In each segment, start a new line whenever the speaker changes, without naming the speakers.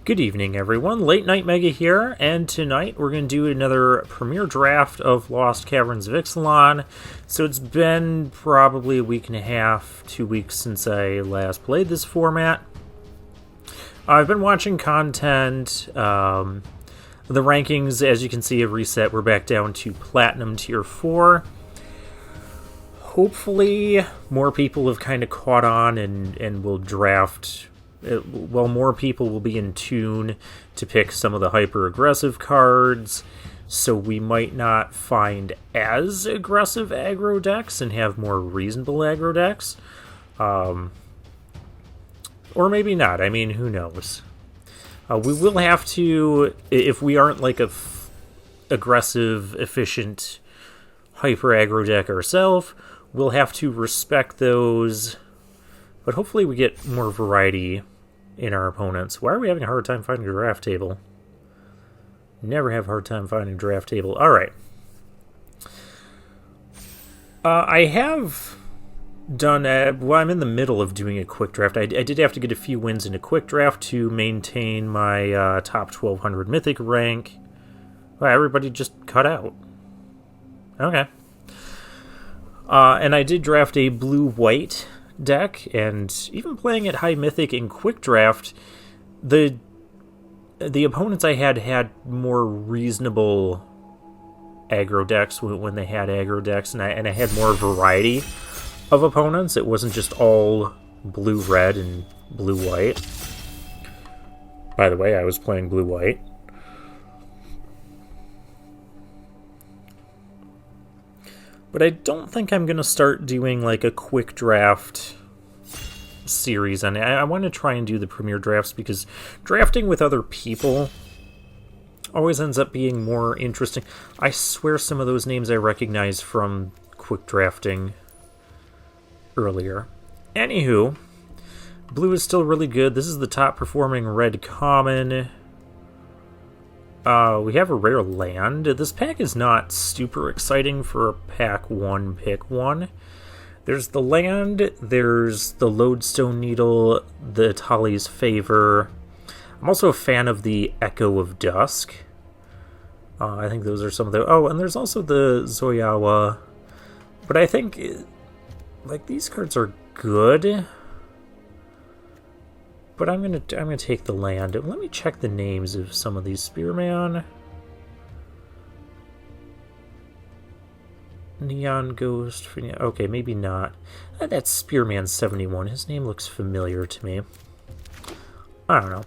Good evening, everyone. Late Night Mega here, and tonight we're going to do another premiere draft of Lost Caverns of Ixalan. So it's been probably a week and a half, 2 weeks since I last played this format. I've been watching content. The rankings, as you can see, have reset. We're back down to Platinum Tier 4. Hopefully, more people have kind of caught on and will draft. Well, more people will be in tune to pick some of the hyper-aggressive cards, so we might not find as aggressive aggro decks and have more reasonable aggro decks. Or maybe not. I mean, who knows? We will have to, if we aren't like a aggressive, efficient hyper-aggro deck ourselves, we'll have to respect those. But hopefully we get more variety in our opponents. Why are we having a hard time finding a draft table? Never have a hard time finding a draft table. Alright. I have done... well, I'm in the middle of doing a quick draft. I did have to get a few wins in a quick draft to maintain my top 1200 mythic rank. Well, everybody just cut out. Okay. And I did draft a blue-white deck, and even playing at high mythic in quick draft, the opponents I had more reasonable aggro decks when they had aggro decks, and I had more variety of opponents. It wasn't just all blue-red and blue-white. By the way, I was playing blue-white. But I don't think I'm going to start doing like a quick draft series. And I want to try and do the premier drafts because drafting with other people always ends up being more interesting. I swear some of those names I recognize from quick drafting earlier. Anywho, blue is still really good. This is the top performing red common. We have a rare land. This pack is not super exciting for a pack 1, pick 1. There's the land, there's the Lodestone Needle, the Tali's Favor. I'm also a fan of the Echo of Dusk. I think those are some of the... Oh, and there's also the Zoyawa. But I think, like, these cards are good. But I'm gonna take the land. Let me check the names of some of these. Spearman, Neon Ghost. Okay, maybe not. That's Spearman 71. His name looks familiar to me. I don't know.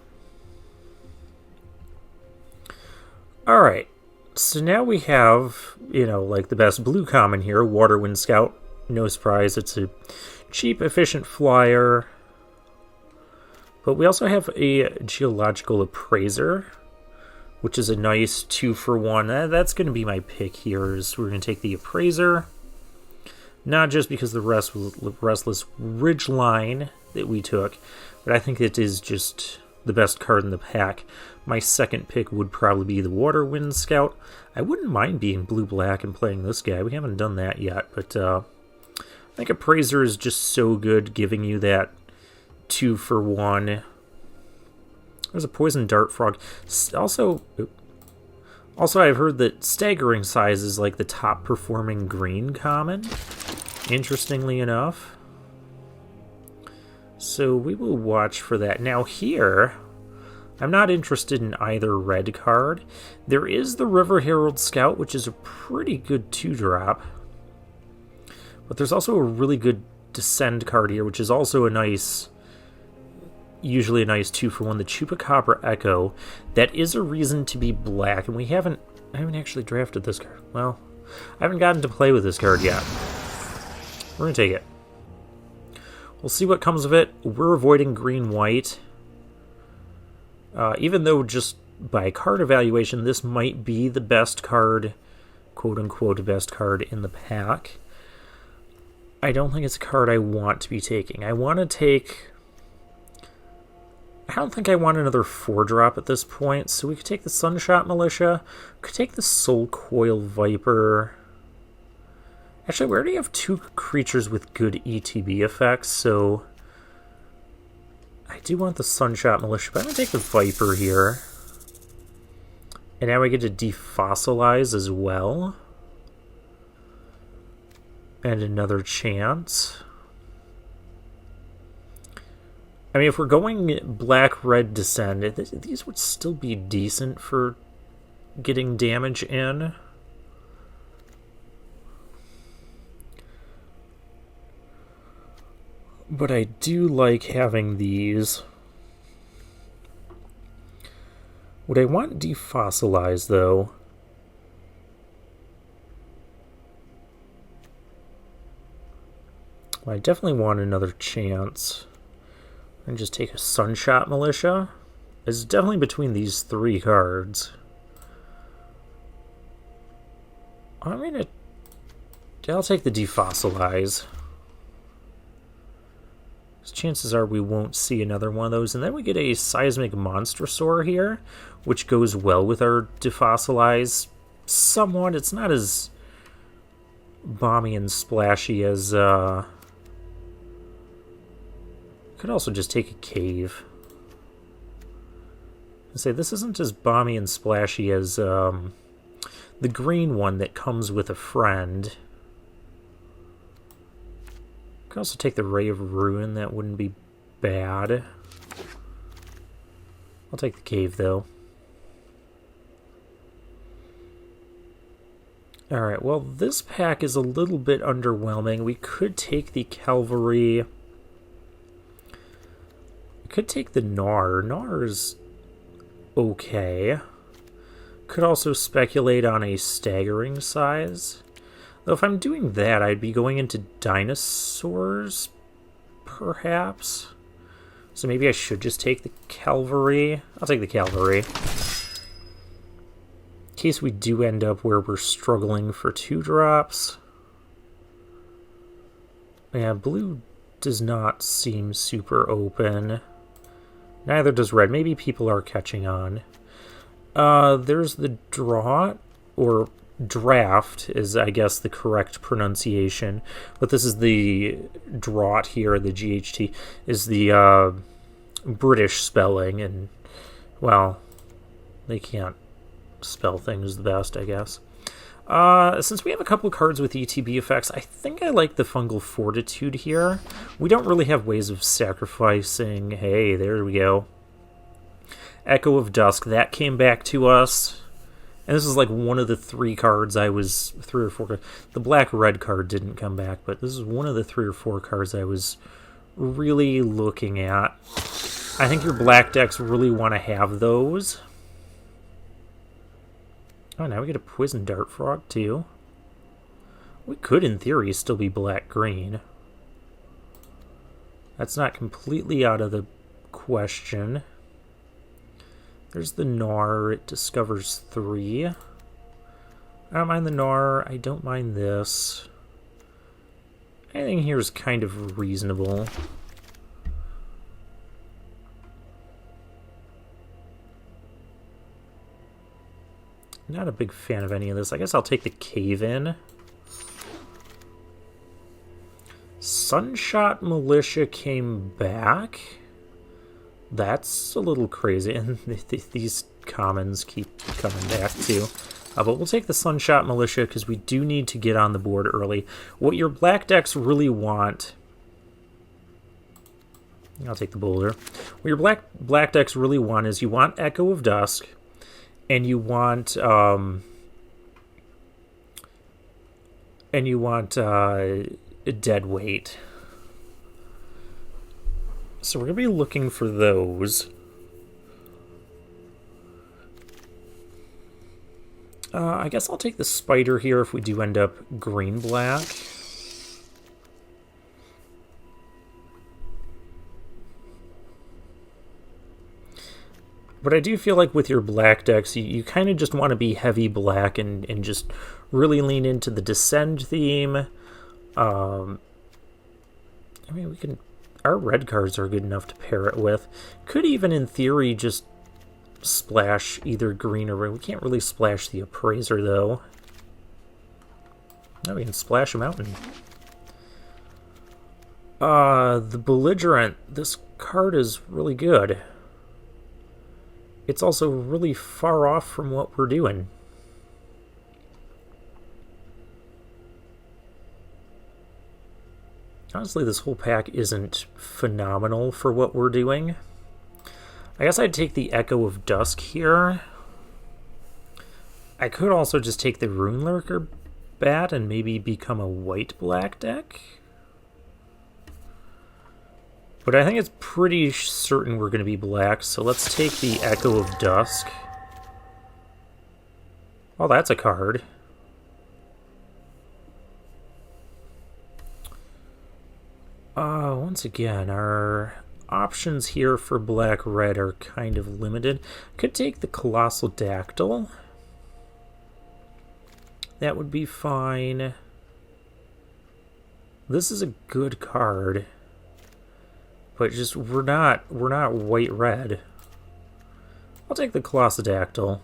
All right. So now we have, like the best blue common here, Waterwind Scout. No surprise, it's a cheap, efficient flyer. But we also have a Geological Appraiser, which is a nice 2-for-1. That's going to be my pick here, is we're going to take the Appraiser. Not just because the Restless Ridgeline that we took, but I think it is just the best card in the pack. My second pick would probably be the Waterwind Scout. I wouldn't mind being blue-black and playing this guy. We haven't done that yet, but I think Appraiser is just so good, giving you that 2-for-1. There's a Poison Dart Frog. Also, I've heard that Staggering Size is like the top performing green common, interestingly enough. So we will watch for that. Now here, I'm not interested in either red card. There is the River Herald Scout, which is a pretty good 2-drop. But there's also a really good Descend card here, which is also usually a nice 2-for-1, the Chupacabra Echo. That is a reason to be black, and I haven't actually drafted this card. Well, I haven't gotten to play with this card yet. We're going to take it. We'll see what comes of it. We're avoiding green-white. Even though just by card evaluation, this might be the best card, quote-unquote, best card in the pack. I don't think it's a card I want to be taking. I don't think I want another 4-drop at this point, so we could take the Sunshot Militia, we could take the Soul Coil Viper. Actually, we already have 2 creatures with good ETB effects, so I do want the Sunshot Militia, but I'm going to take the Viper here. And now we get to defossilize as well. And another chance. I mean, if we're going black-red descend, these would still be decent for getting damage in. But I do like having these. Would I want defossilize, though? Well, I definitely want another chance. And just take a Sunshot Militia. It's definitely between these three cards. I'll take the defossilize. Chances are we won't see another one of those. And then we get a Seismic Monstrosaur here, which goes well with our defossilize somewhat. It's not as bomby and splashy as... Could also just take a cave. And say this isn't as bomby and splashy as the green one that comes with a friend. Could also take the Ray of Ruin. That wouldn't be bad. I'll take the cave though. Alright, well this pack is a little bit underwhelming. We could take the Cavalry. Could take the Gnar. Gnar's okay. Could also speculate on a staggering size. Though if I'm doing that, I'd be going into dinosaurs, perhaps. So maybe I should just take the Cavalry. I'll take the Cavalry. In case we do end up where we're struggling for 2-drops. Yeah, blue does not seem super open. Neither does red. Maybe people are catching on. There's the Draught, or Draft is, I guess, the correct pronunciation. But this is the Draught here, the GHT, is the British spelling. And, well, they can't spell things the best, I guess. Since we have a couple of cards with ETB effects, I think I like the Fungal Fortitude here. We don't really have ways of sacrificing. Hey, there we go. Echo of Dusk, that came back to us. And this is like one of the 3 cards I was... 3 or 4 cards. The black-red card didn't come back, but this is one of the 3 or 4 cards I was really looking at. I think your black decks really want to have those. Oh, now we get a Poison Dart Frog, too. We could, in theory, still be black-green. That's not completely out of the question. There's the Gnar. It discovers 3. I don't mind the Gnar. I don't mind this. Anything here is kind of reasonable. Not a big fan of any of this. I guess I'll take the Cave-In. Sunshot Militia came back. That's a little crazy. And these commons keep coming back too. But we'll take the Sunshot Militia because we do need to get on the board early. What your black decks really want... I'll take the Boulder. What your black decks really want is you want Echo of Dusk. And you want a dead weight. So we're gonna be looking for those. I guess I'll take the Spider here if we do end up green-black. But I do feel like with your black decks, you kind of just want to be heavy black and just really lean into the Descend theme. I mean, we can... Our red cards are good enough to pair it with. Could even, in theory, just splash either green or red. We can't really splash the Appraiser, though. No, we can splash a Mountain. The Belligerent. This card is really good. It's also really far off from what we're doing. Honestly, this whole pack isn't phenomenal for what we're doing. I guess I'd take the Echo of Dusk here. I could also just take the Rune Lurker Bat and maybe become a white-black deck. But I think it's pretty certain we're going to be black, so let's take the Echo of Dusk. Oh, that's a card. Once again, our options here for black-red are kind of limited. Could take the Colossal Dactyl. That would be fine. This is a good card. But just we're not white-red. I'll take the Colossodactyl.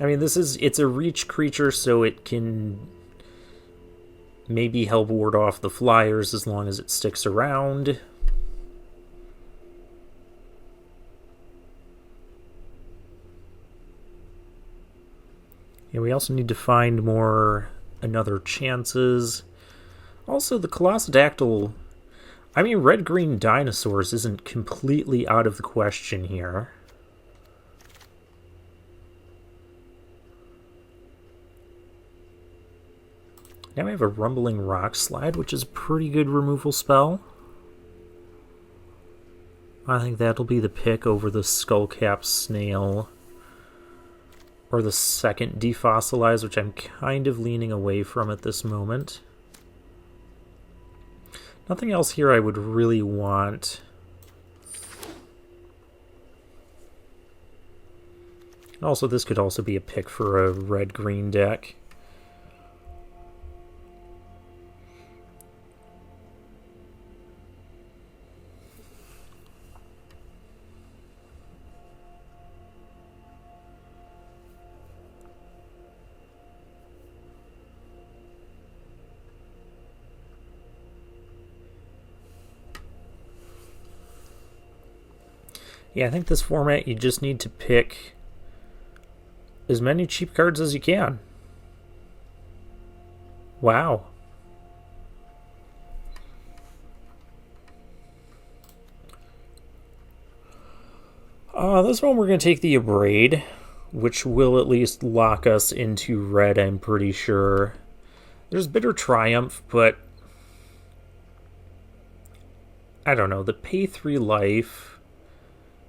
I mean, it's a reach creature, so it can maybe help ward off the flyers as long as it sticks around. And we also need to find another chances. Also, the Colossodactyl, I mean, red-green dinosaurs isn't completely out of the question here. Now we have a Rumbling Rock Slide, which is a pretty good removal spell. I think that'll be the pick over the Skullcap Snail. Or the second Defossilize, which I'm kind of leaning away from at this moment. Nothing else here I would really want. Also, this could also be a pick for a red-green deck. Yeah, I think this format, you just need to pick as many cheap cards as you can. Wow. This one we're going to take the Abrade, which will at least lock us into red, I'm pretty sure. There's Bitter Triumph, but I don't know. The pay 3 life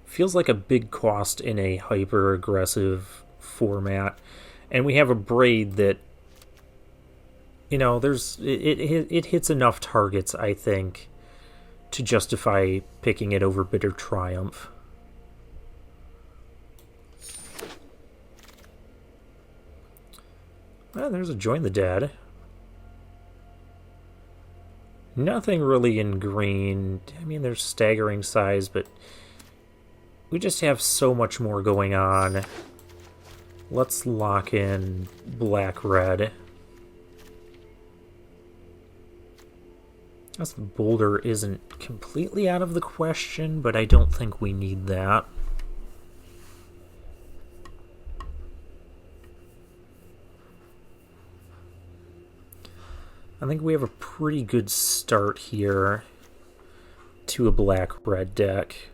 feels like a big cost in a hyper-aggressive format. And we have a Braid that, you know, it hits enough targets, I think, to justify picking it over Bitter Triumph. Well, there's a Join the Dead. Nothing really in green. I mean, there's Staggering Size, but we just have so much more going on. Let's lock in black-red. Guess the Boulder isn't completely out of the question, but I don't think we need that. I think we have a pretty good start here to a black-red deck.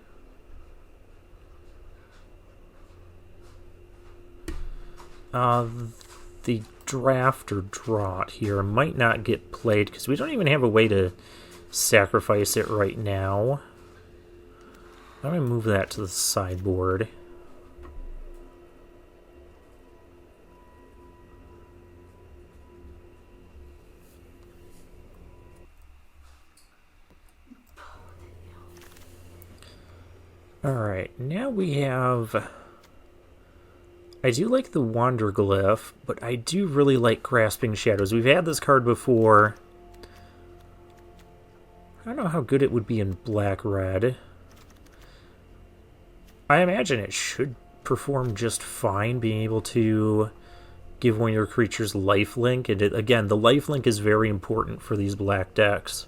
The Draft or Draught here might not get played because we don't even have a way to sacrifice it right now. I'm going to move that to the sideboard. Alright, now we have... I do like the Wanderglyph, but I do really like Grasping Shadows. We've had this card before. I don't know how good it would be in black-red. I imagine it should perform just fine, being able to give one of your creatures lifelink. And again, the lifelink is very important for these black decks.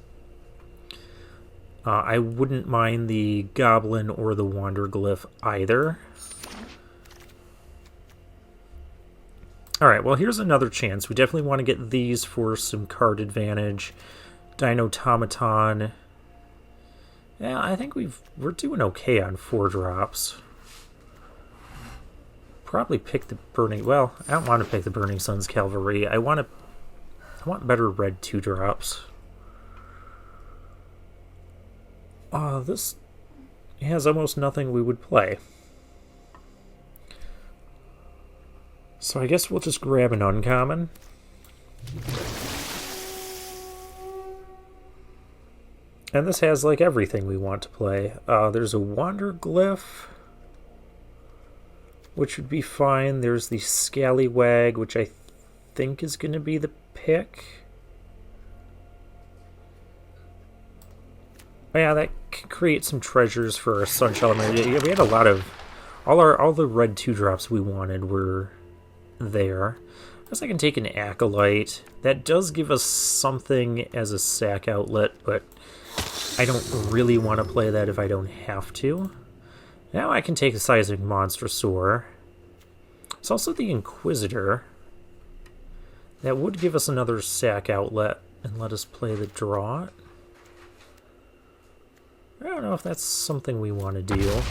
I wouldn't mind the Goblin or the Wanderglyph either. Alright, well here's another chance. We definitely want to get these for some card advantage. Dinotomaton. Yeah, I think we're doing okay on 4-drops. Probably pick the Burning... Well, I don't want to pick the Burning Sun's Cavalry. I want better red 2-drops. This has almost nothing we would play. So I guess we'll just grab an uncommon. And this has like everything we want to play. There's a Wanderglyph, which would be fine. There's the Scallywag, which I think is going to be the pick. Oh, yeah, that could create some treasures for our Sunshine. Yeah, we had a lot of... All the red 2-drops we wanted were there. I guess I can take an Acolyte. That does give us something as a sack outlet, but I don't really want to play that if I don't have to. Now I can take a Seismic Monstrosaur. It's also the Inquisitor. That would give us another sack outlet and let us play the draw. I don't know if that's something we want to do.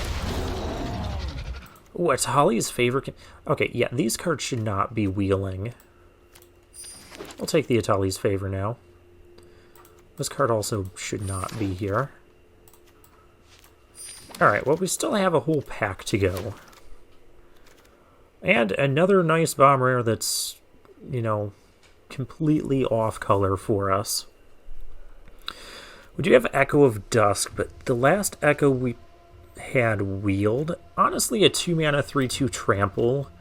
Oh, it's Holly's favorite. Okay, yeah, these cards should not be wheeling. We'll take the Atali's Favor now. This card also should not be here. Alright, well, we still have a whole pack to go. And another nice bomb rare that's, you know, completely off color for us. We do have Echo of Dusk, but the last Echo we had wheeled. Honestly, a 2-mana 3/2 trample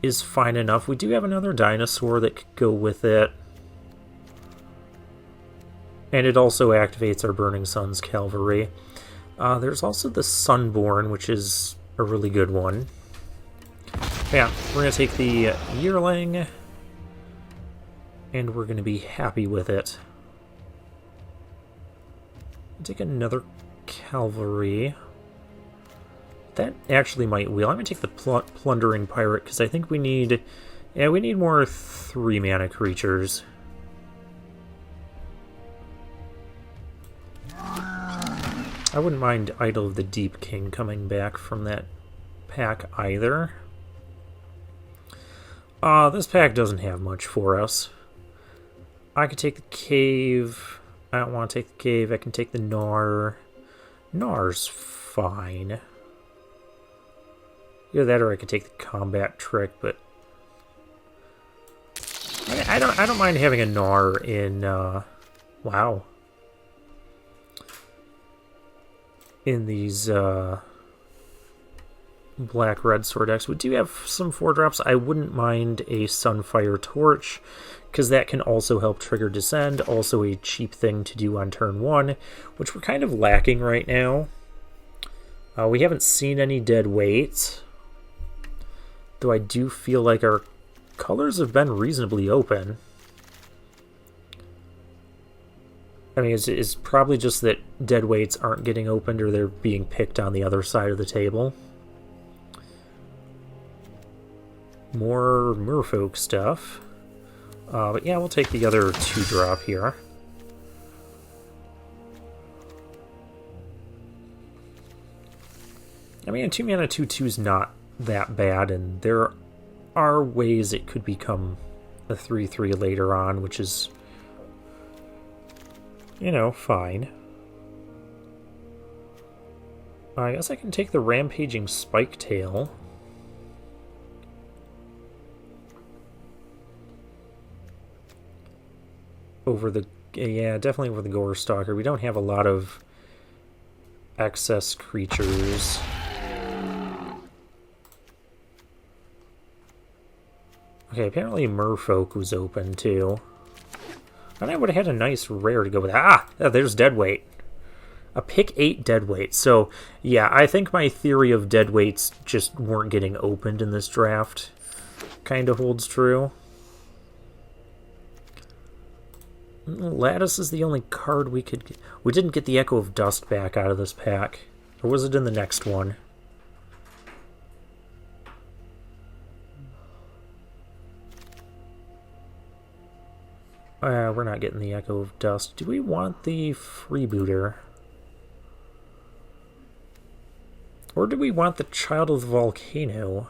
is fine enough. We do have another dinosaur that could go with it. And it also activates our Burning Sun's Cavalry. There's also the Sunborn, which is a really good one. Yeah, we're going to take the Yearling, and we're going to be happy with it. Take another Cavalry. That actually might wheel. I'm going to take the Plundering Pirate, because I think we need... Yeah, we need more 3-mana creatures. I wouldn't mind Idol of the Deep King coming back from that pack either. This pack doesn't have much for us. I could take the Cave. I don't want to take the Cave. I can take the Gnar. Gnar's fine. Either that or I could take the Combat Trick, but I don't mind having a Gnar in wow. In these black-red sword decks. We do have some 4-drops. I wouldn't mind a Sunfire Torch, because that can also help trigger Descend, also a cheap thing to do on turn 1, which we're kind of lacking right now. We haven't seen any dead weights, though I do feel like our colors have been reasonably open. I mean, it's probably just that dead weights aren't getting opened or they're being picked on the other side of the table. More merfolk stuff. But yeah, we'll take the other 2-drop here. I mean, a 2-mana 2/2 is not that bad, and there are ways it could become a 3/3 later on, which is, you know, fine. I guess I can take the Rampaging Spiketail. Over the... yeah, definitely over the Gore Stalker. We don't have a lot of excess creatures. Okay, apparently Merfolk was open too. And I would have had a nice rare to go with. Ah! There's Deadweight. A pick 8 Deadweight. So, yeah, I think my theory of Deadweights just weren't getting opened in this draft kind of holds true. Lattice is the only card we could get. We didn't get the Echo of Dust back out of this pack. Or was it in the next one? We're not getting the Echo of Dust. Do we want the Freebooter? Or do we want the Child of the Volcano?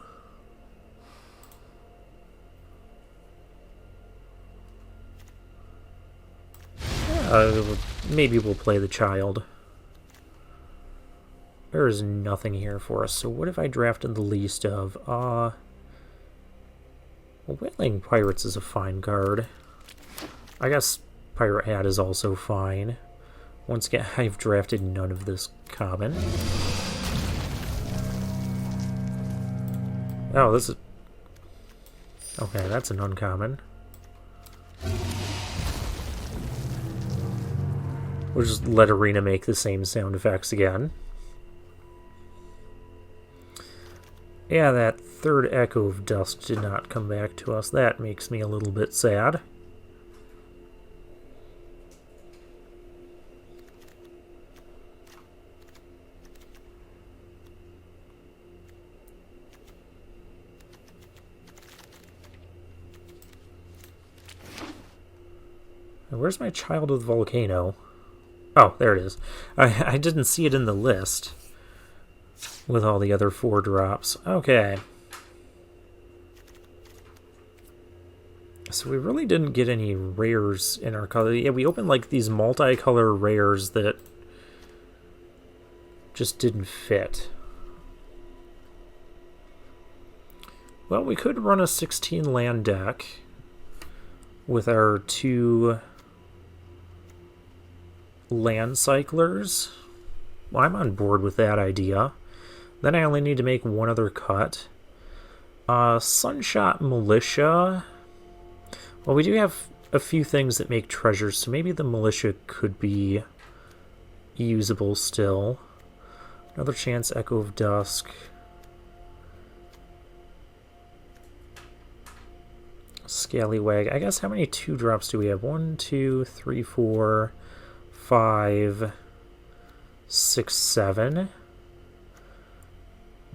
Maybe we'll play the Child. There is nothing here for us, so what have I drafted the least of? Well, Whaling Pirates is a fine card. I guess Pirate Hat is also fine. Once again, I've drafted none of this common. Oh, this is... Okay, that's an uncommon. We'll just let Arena make the same sound effects again. Yeah, that third Echo of Dust did not come back to us. That makes me a little bit sad. Where's my Child of the Volcano? Oh, there it is. I didn't see it in the list with all the other 4 drops. Okay. So we really didn't get any rares in our color. Yeah, we opened like these multicolor rares that just didn't fit. Well, we could run a 16 land deck with our 2 land cyclers. Well, I'm on board with that idea. Then I only need to make 1 other cut. Sunshot Militia. Well, we do have a few things that make treasures, so maybe the Militia could be usable still. Another chance, Echo of Dusk. Scallywag. I guess how many 2-drops do we have? 1, 2, 3, 4, 5, 6, 7.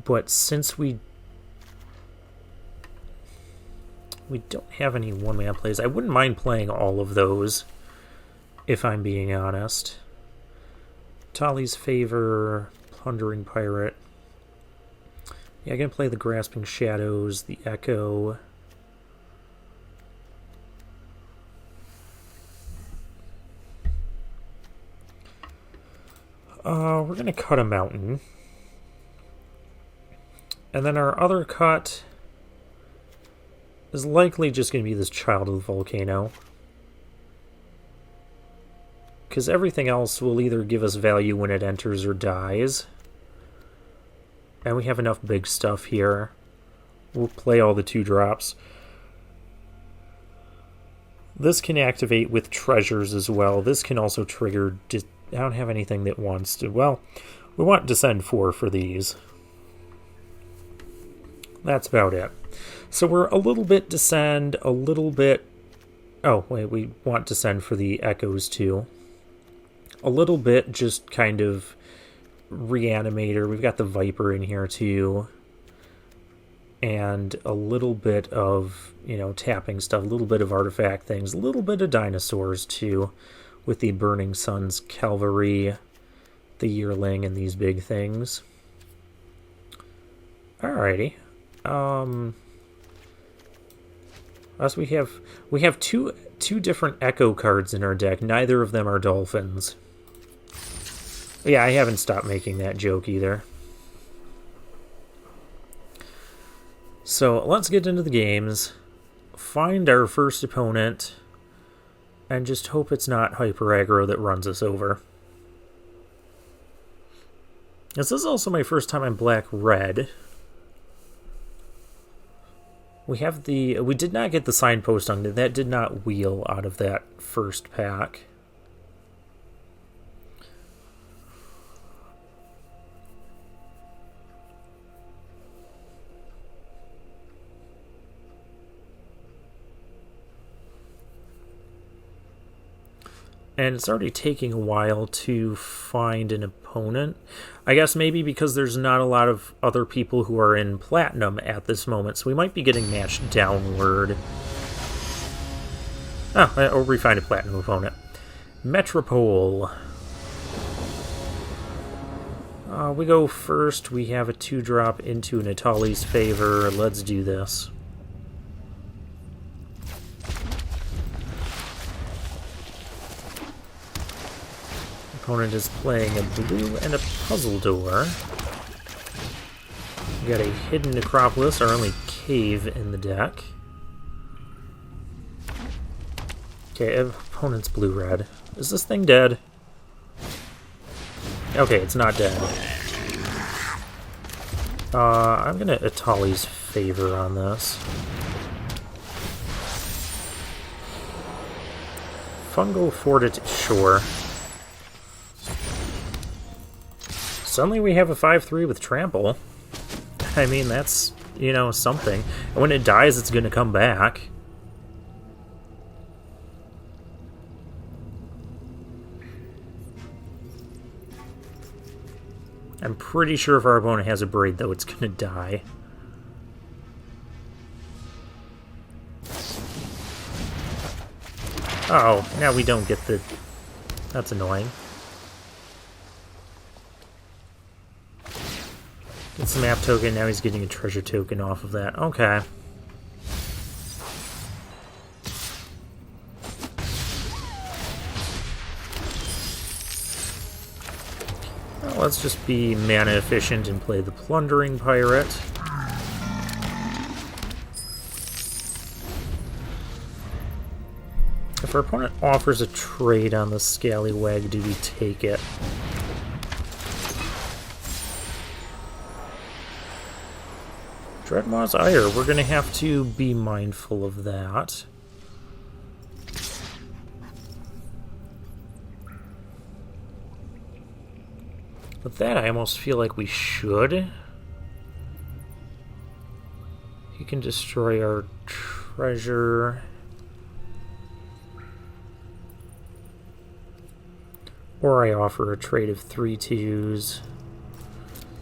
But since we don't have any 1-man plays, I wouldn't mind playing all of those, if I'm being honest. Tali's Favor, Plundering Pirate. Yeah, I can play the Grasping Shadows, the Echo. We're going to cut a mountain. And then our other cut is likely just going to be this Child of the Volcano. Because everything else will either give us value when it enters or dies. And we have enough big stuff here. We'll play all the 2-drops. This can activate with treasures as well. This can also trigger... I don't have anything that wants to... Well, we want Descend 4 for these. That's about it. So we're a little bit Descend, a little bit... Oh, wait, we want Descend for the Echoes too. A little bit just kind of Reanimator. We've got the Viper in here too. And a little bit of, tapping stuff, a little bit of artifact things, a little bit of dinosaurs too, with the Burning Suns Cavalry, the Yearling, and these big things. Alrighty. As we have two different Echo cards in our deck. Neither of them are Dolphins. Yeah, I haven't stopped making that joke either. So let's get into the games, find our first opponent, and just hope it's not Hyper Aggro that runs us over. This is also my first time on Black-Red. We did not get the signpost on it. That did not wheel out of that first pack. And it's already taking a while to find an opponent. I guess maybe because there's not a lot of other people who are in Platinum at this moment, so we might be getting matched downward. Oh, or we find a Platinum opponent. Metropole. We go first. We have a 2-drop into Natali's favor. Let's do this. Opponent is playing a blue and a puzzle door. We got a hidden Necropolis, our only cave in the deck. Okay, opponent's blue-red. Is this thing dead? Okay, it's not dead. I'm gonna Atali's favor on this. Fungal Fortitude, sure. Suddenly we have a 5/3 with Trample. I mean, that's, you know, something. And when it dies, it's gonna come back. I'm pretty sure if our opponent has a Braid, though, it's gonna die. Oh, now we don't get the... That's annoying. Gets a map token, now he's getting a treasure token off of that. Okay. Well, let's just be mana efficient and play the Plundering Pirate. If our opponent offers a trade on the Scallywag, do we take it? Dreadmaw's Ire, we're going to have to be mindful of that. With that, I almost feel like we should. He can destroy our treasure. Or I offer a trade of 3/2s.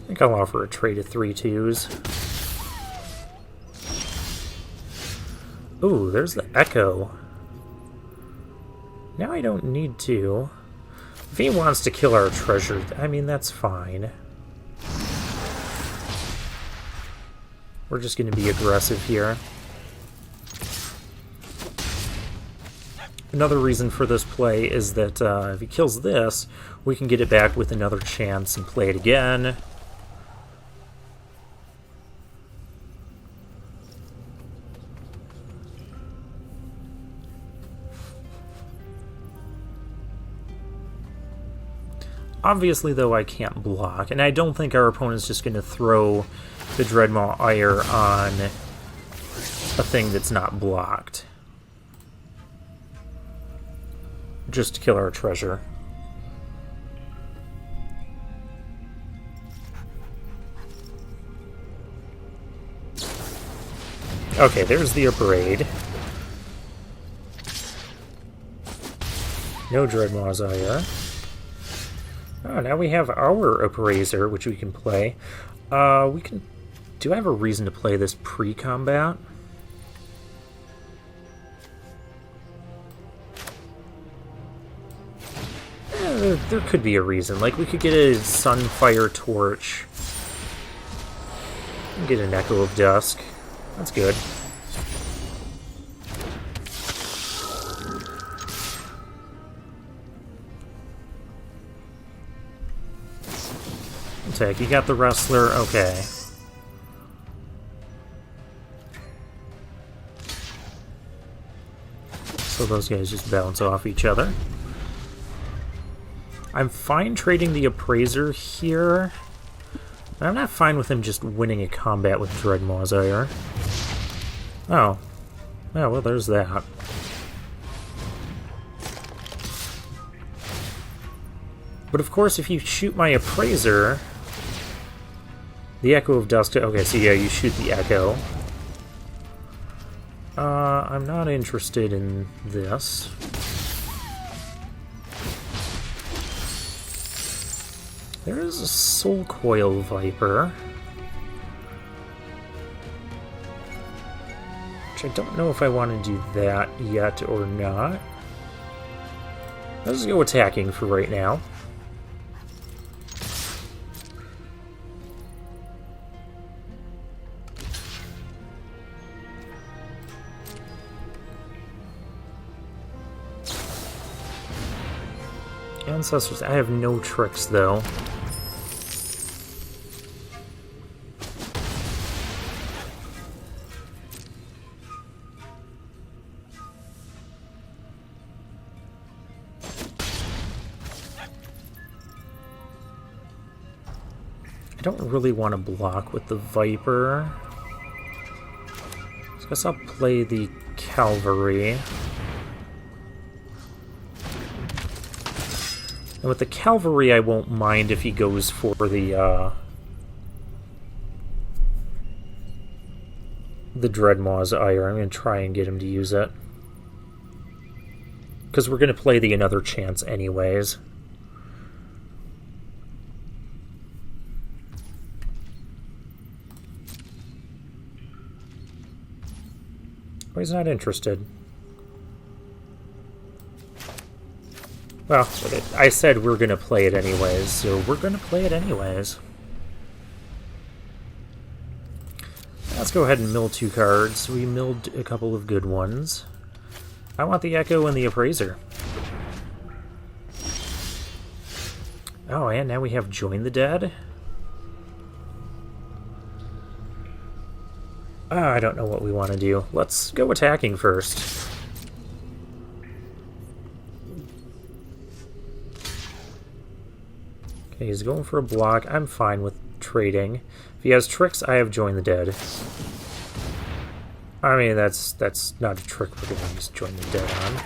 I think I'll offer a trade of 3/2s. Ooh, there's the Echo. Now I don't need to. If he wants to kill our treasure, I mean, that's fine. We're just going to be aggressive here. Another reason for this play is that if he kills this, we can get it back with another chance and play it again. Obviously, though, I can't block, and I don't think our opponent's just going to throw the Dreadmaw Ire on a thing that's not blocked. Just to kill our treasure. Okay, there's the Abrade. No Dreadmaw's Ire. Oh, now we have our Appraiser, which we can play. We can... Do I have a reason to play this pre-combat? There could be a reason. Like, we could get a Sunfire Torch. Get an Echo of Dusk. That's good. Attack. You got the Wrestler. Okay. So those guys just bounce off each other. I'm fine trading the Appraiser here, but I'm not fine with him just winning a combat with Dreadmaw's Ire. Oh. Oh, well, there's that. But of course, if you shoot my Appraiser, the Echo of Dusk... Okay, so yeah, you shoot the Echo. I'm not interested in this. There is a Soul Coil Viper, which I don't know if I want to do that yet or not. Let's go attacking for right now. Ancestors, I have no tricks though. I don't really want to block with the Viper. So I guess I'll play the Cavalry. And with the Cavalry, I won't mind if he goes for the Dreadmaw's Ire. I'm going to try and get him to use it. Because we're going to play the Another Chance anyways. Oh, he's not interested. Well, I said we're going to play it anyways, so we're going to play it anyways. Let's go ahead and mill 2 cards. We milled a couple of good ones. I want the Echo and the Appraiser. Oh, and now we have Join the Dead. I don't know what we want to do. Let's go attacking first. Okay, he's going for a block. I'm fine with trading. If he has tricks, I have Join the Dead. I mean, that's not a trick we're going to use Join the Dead on.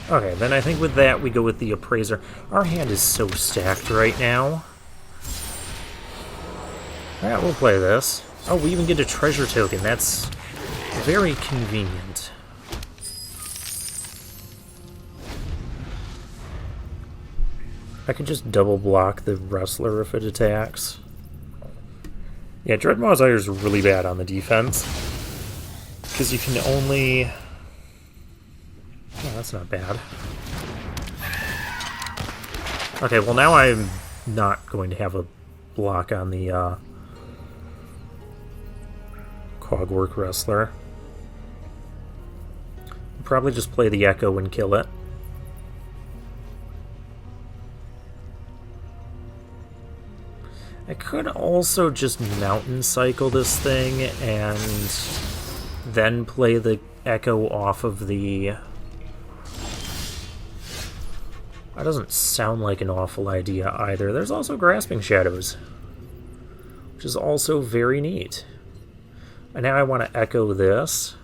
Okay, then I think with that we go with the Appraiser. Our hand is so stacked right now. Alright, we'll play this. Oh, we even get a treasure token. That's very convenient. I could just double block the Wrestler if it attacks. Yeah, Dreadmaw's Ire is really bad on the defense. Because you can only... Oh, that's not bad. Okay, well now I'm not going to have a block on the Cogwork Wrestler. I'll probably just play the Echo and kill it. I could also just Mountain Cycle this thing and then play the Echo off of the... That doesn't sound like an awful idea either. There's also Grasping Shadows, which is also very neat. And now I want to Echo this.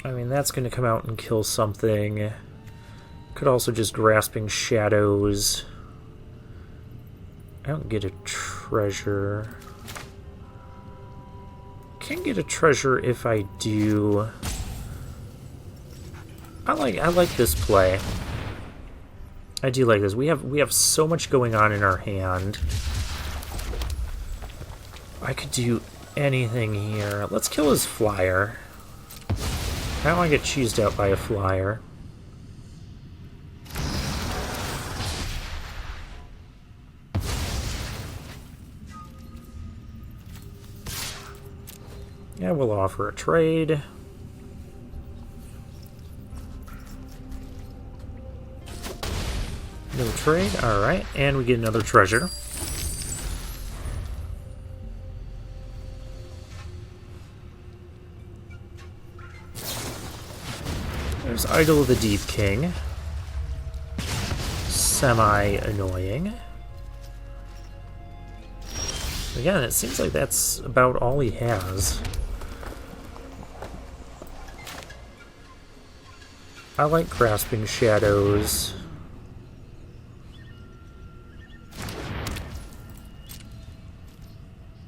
I mean, that's going to come out and kill something. Could also just Grasping Shadows. I don't get a treasure. Can get a treasure if I do. I like this play. I do like this. We have so much going on in our hand. I could do anything here. Let's kill his flyer. I don't want to get cheesed out by a flyer. Yeah, we'll offer a trade. No trade, alright, and we get another treasure. There's Idol of the Deep King. Semi-annoying. Again, it seems like that's about all he has. I like Grasping Shadows.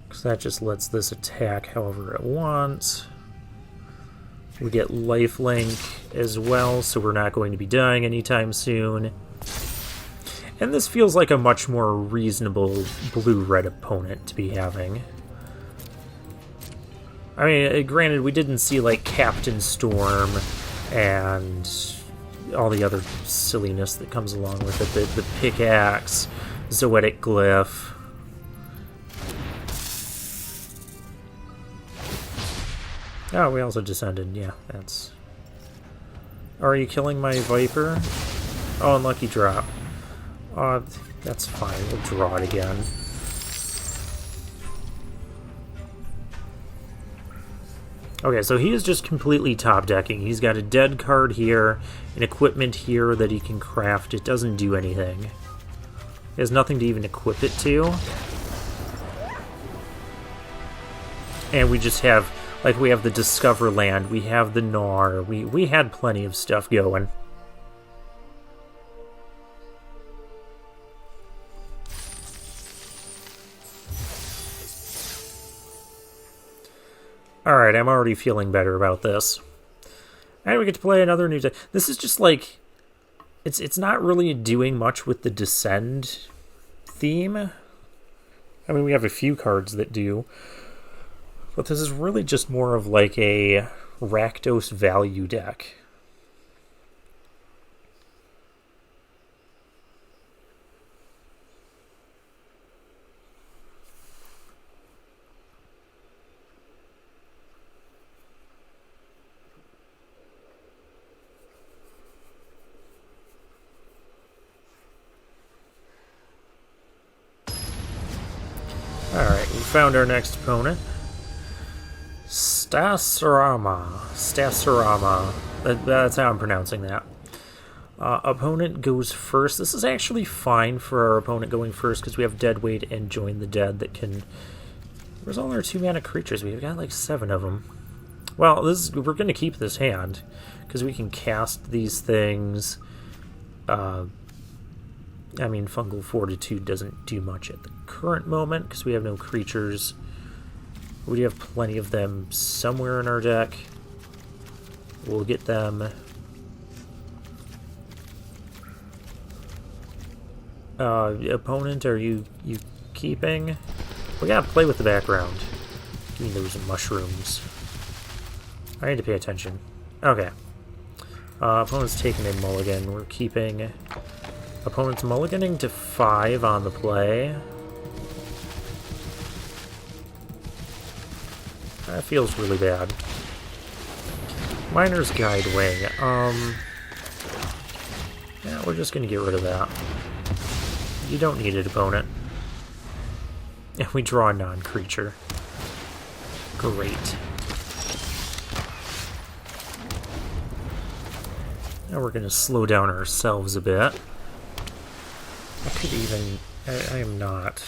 Because So that just lets this attack however it wants. We get lifelink as well, so we're not going to be dying anytime soon. And this feels like a much more reasonable blue-red opponent to be having. I mean, granted, we didn't see, like, Captain Storm and all the other silliness that comes along with it. The pickaxe, Zoetic Glyph. Oh, we also descended. Yeah, that's... Are you killing my Viper? Oh, unlucky drop. That's fine. We'll draw it again. Okay, so he is just completely top-decking. He's got a dead card here, an equipment here that he can craft. It doesn't do anything. He has nothing to even equip it to. And we just have... Like, we have the Discover Land, we have the Gnar, we had plenty of stuff going. Alright, I'm already feeling better about this. And we get to play another new deck. This is just like... It's not really doing much with the Descend theme. I mean, we have a few cards that do. But this is really just more of like a Rakdos value deck. Alright, we found our next opponent. Stasarama. That's how I'm pronouncing that. Opponent goes first. This is actually fine for our opponent going first because we have Deadweight and Join the Dead that can resolve our 2-mana creatures. We've got like 7 of them. Well, we're going to keep this hand because we can cast these things. I mean, Fungal Fortitude doesn't do much at the current moment because we have no creatures. We do have plenty of them somewhere in our deck. We'll get them. Opponent, are you keeping? We gotta play with the background. Give me those mushrooms. I need to pay attention. Okay. Opponent's taking a mulligan. We're keeping. Opponent's mulliganing to 5 on the play. That feels really bad. Miner's Guide Wing. Yeah, we're just gonna get rid of that. You don't need it, opponent. And we draw a non-creature. Great. Now we're gonna slow down ourselves a bit. I could even... I am not...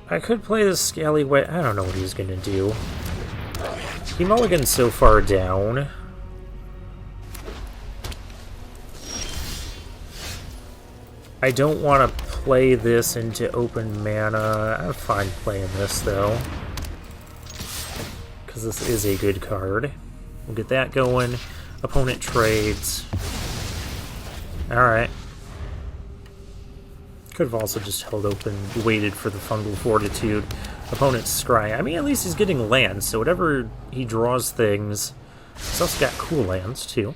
I could play the Scallywag. I don't know what he's gonna do. He mulligans so far down. I don't want to play this into open mana. I'm fine playing this, though. Because this is a good card. We'll get that going. Opponent trades. Alright. Could have also just held open, waited for the Fungal Fortitude. Opponent's Scry. I mean, at least he's getting lands, so whenever he draws things... He's also got cool lands, too.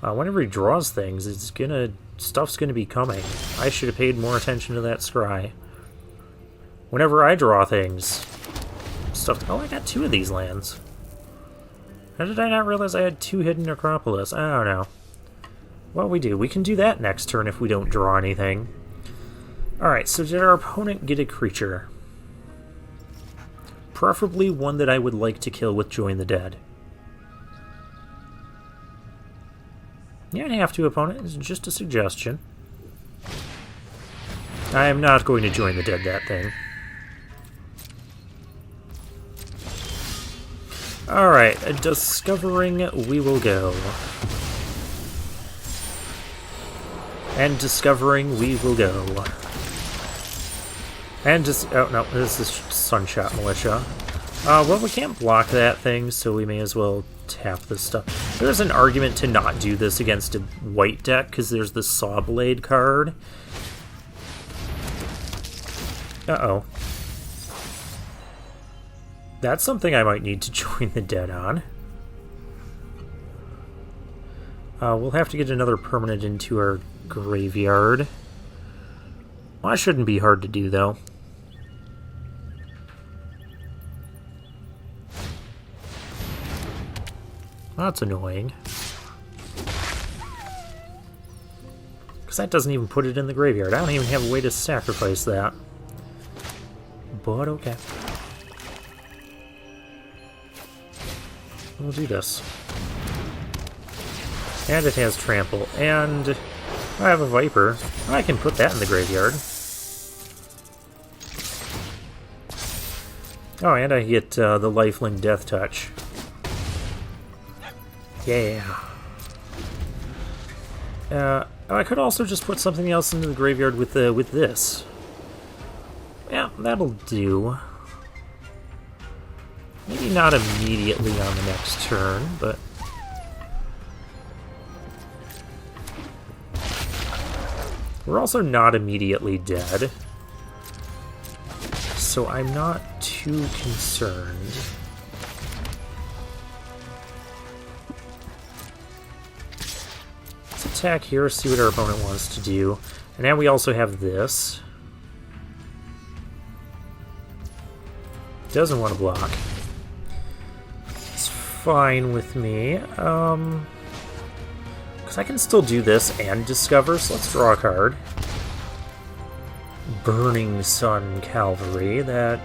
Whenever he draws things, stuff's gonna be coming. I should have paid more attention to that Scry. Whenever I draw things... Stuff... Oh, I got 2 of these lands. How did I not realize I had 2 hidden Necropolis? I don't know. Well, we do. We can do that next turn if we don't draw anything. Alright, so did our opponent get a creature? Preferably one that I would like to kill with Join the Dead. You don't have to, opponent. It's just a suggestion. I am not going to Join the Dead that thing. Alright, Discovering we will go. And discovering we will go. And just... Oh, no, this is Sunshot Militia. Well, we can't block that thing, so we may as well tap this stuff. There's an argument to not do this against a white deck, because there's the Saw Blade card. Uh-oh. That's something I might need to join the dead on. We'll have to get another permanent into our graveyard. Well, that shouldn't be hard to do, though. That's annoying. Because that doesn't even put it in the graveyard. I don't even have a way to sacrifice that. But okay. We'll do this. And it has trample. And I have a Viper. I can put that in the graveyard. Oh, and I get the Lifelink Death Touch. Yeah. I could also just put something else into the graveyard with this. Yeah, that'll do. Maybe not immediately on the next turn, but... We're also not immediately dead, so I'm not too concerned. Let's attack here, see what our opponent wants to do. And now we also have this. Doesn't want to block. It's fine with me. Because I can still do this and discover, so let's draw a card. Burning Sun Cavalry. That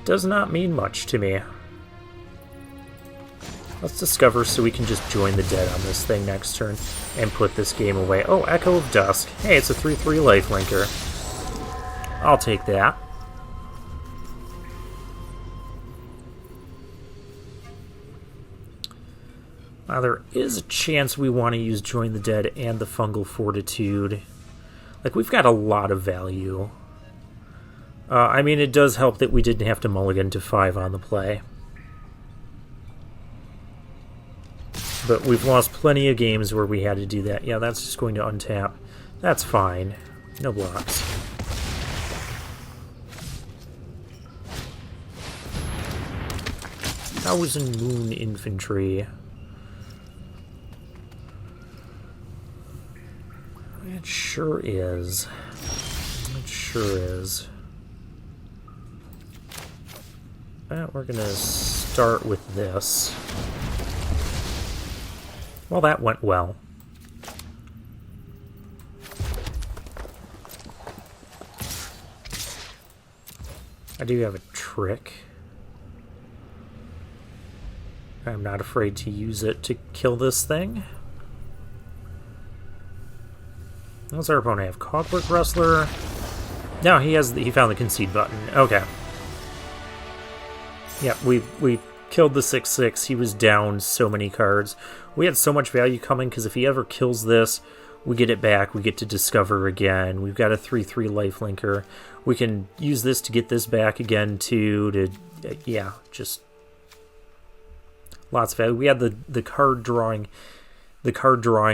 does not mean much to me. Let's discover so we can just join the dead on this thing next turn and put this game away. Oh, Echo of Dusk. Hey, it's a 3/3 lifelinker. I'll take that. Now, there is a chance we want to use Join the Dead and the Fungal Fortitude. Like, we've got a lot of value. I mean, it does help that we didn't have to mulligan to 5 on the play. But we've lost plenty of games where we had to do that. Yeah, that's just going to untap. That's fine. No blocks. Thousand Moon Infantry. It sure is. It sure is. We're going to start with this. Well, that went well. I do have a trick. I'm not afraid to use it to kill this thing. What's our opponent have? Cogwork Wrestler? No, he found the concede button. Okay. Yeah, we killed the 6/6. He was down so many cards. We had so much value coming because if he ever kills this, we get it back. We get to discover again. We've got a 3/3 lifelinker. We can use this to get this back again too. Yeah, just lots of value. We had the card drawing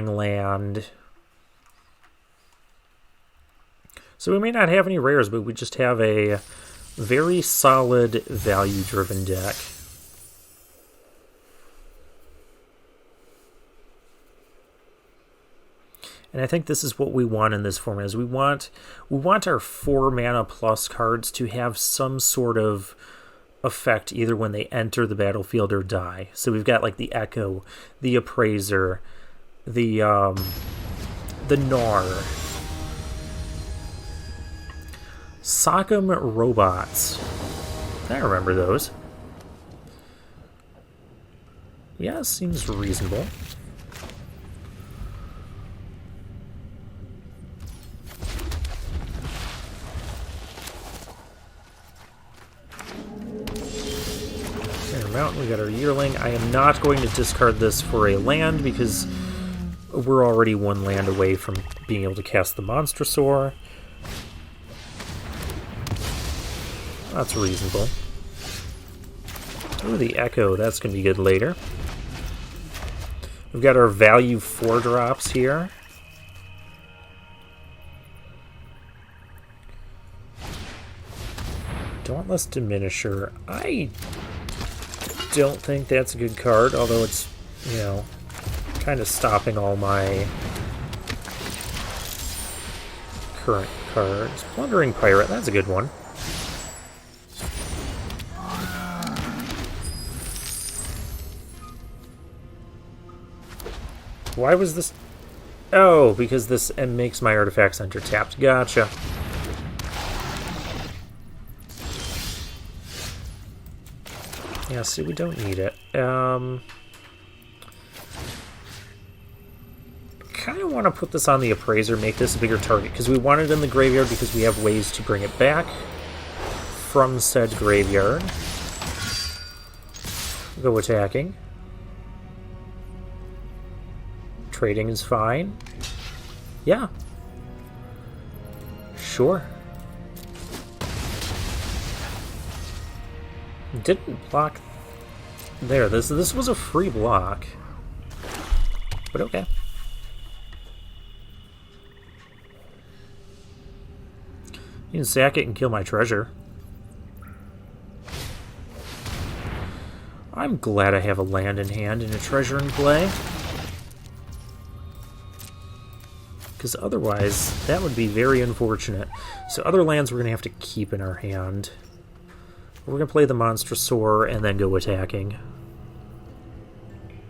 land. So we may not have any rares, but we just have a very solid value-driven deck. And I think this is what we want in this format. Is we want our 4 mana plus cards to have some sort of effect either when they enter the battlefield or die. So we've got like the Echo, the Appraiser, the Gnar. Sock'em Robots. I remember those. Yeah, seems reasonable. Mountain, we got our Yearling. I am not going to discard this for a land because we're already one land away from being able to cast the Monstrosaur. That's reasonable. Ooh, the Echo, that's going to be good later. We've got our value 4-drops here. Dauntless Diminisher. I don't think that's a good card, although it's, you know, kind of stopping all my current cards. Plundering Pirate, that's a good one. Why was this... Oh, because this makes my artifacts enter tapped. Gotcha. Yeah, see, we don't need it. Kind of want to put this on the Appraiser, make this a bigger target, because we want it in the graveyard because we have ways to bring it back from said graveyard. Go attacking. Trading is fine. Yeah. Sure. Didn't block there. This was a free block. But okay. You can sack it and kill my treasure. I'm glad I have a land in hand and a treasure in play. Because otherwise, that would be very unfortunate. So other lands we're going to have to keep in our hand. We're going to play the Monstrosaur and then go attacking.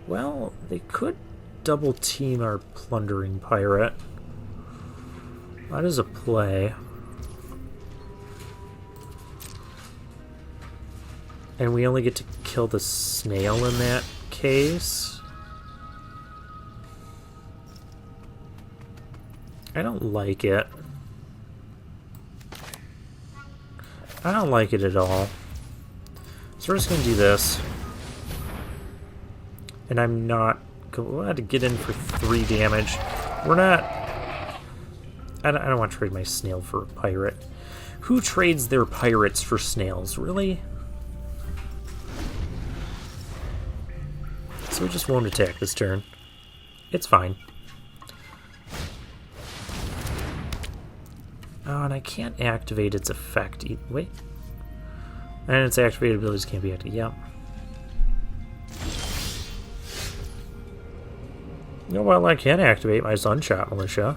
Well, they could double team our Plundering Pirate. That is a play. And we only get to kill the snail in that case. I don't like it. I don't like it at all. So we're just going to do this. And I'm not... We'll have to get in for 3 damage. We're not... I don't want to trade my snail for a pirate. Who trades their pirates for snails? Really? So we just won't attack this turn. It's fine. Oh, and I can't activate its effect. Wait. And its activated abilities can't be activated. Yep. Oh, well, I can activate my Sunshot Militia.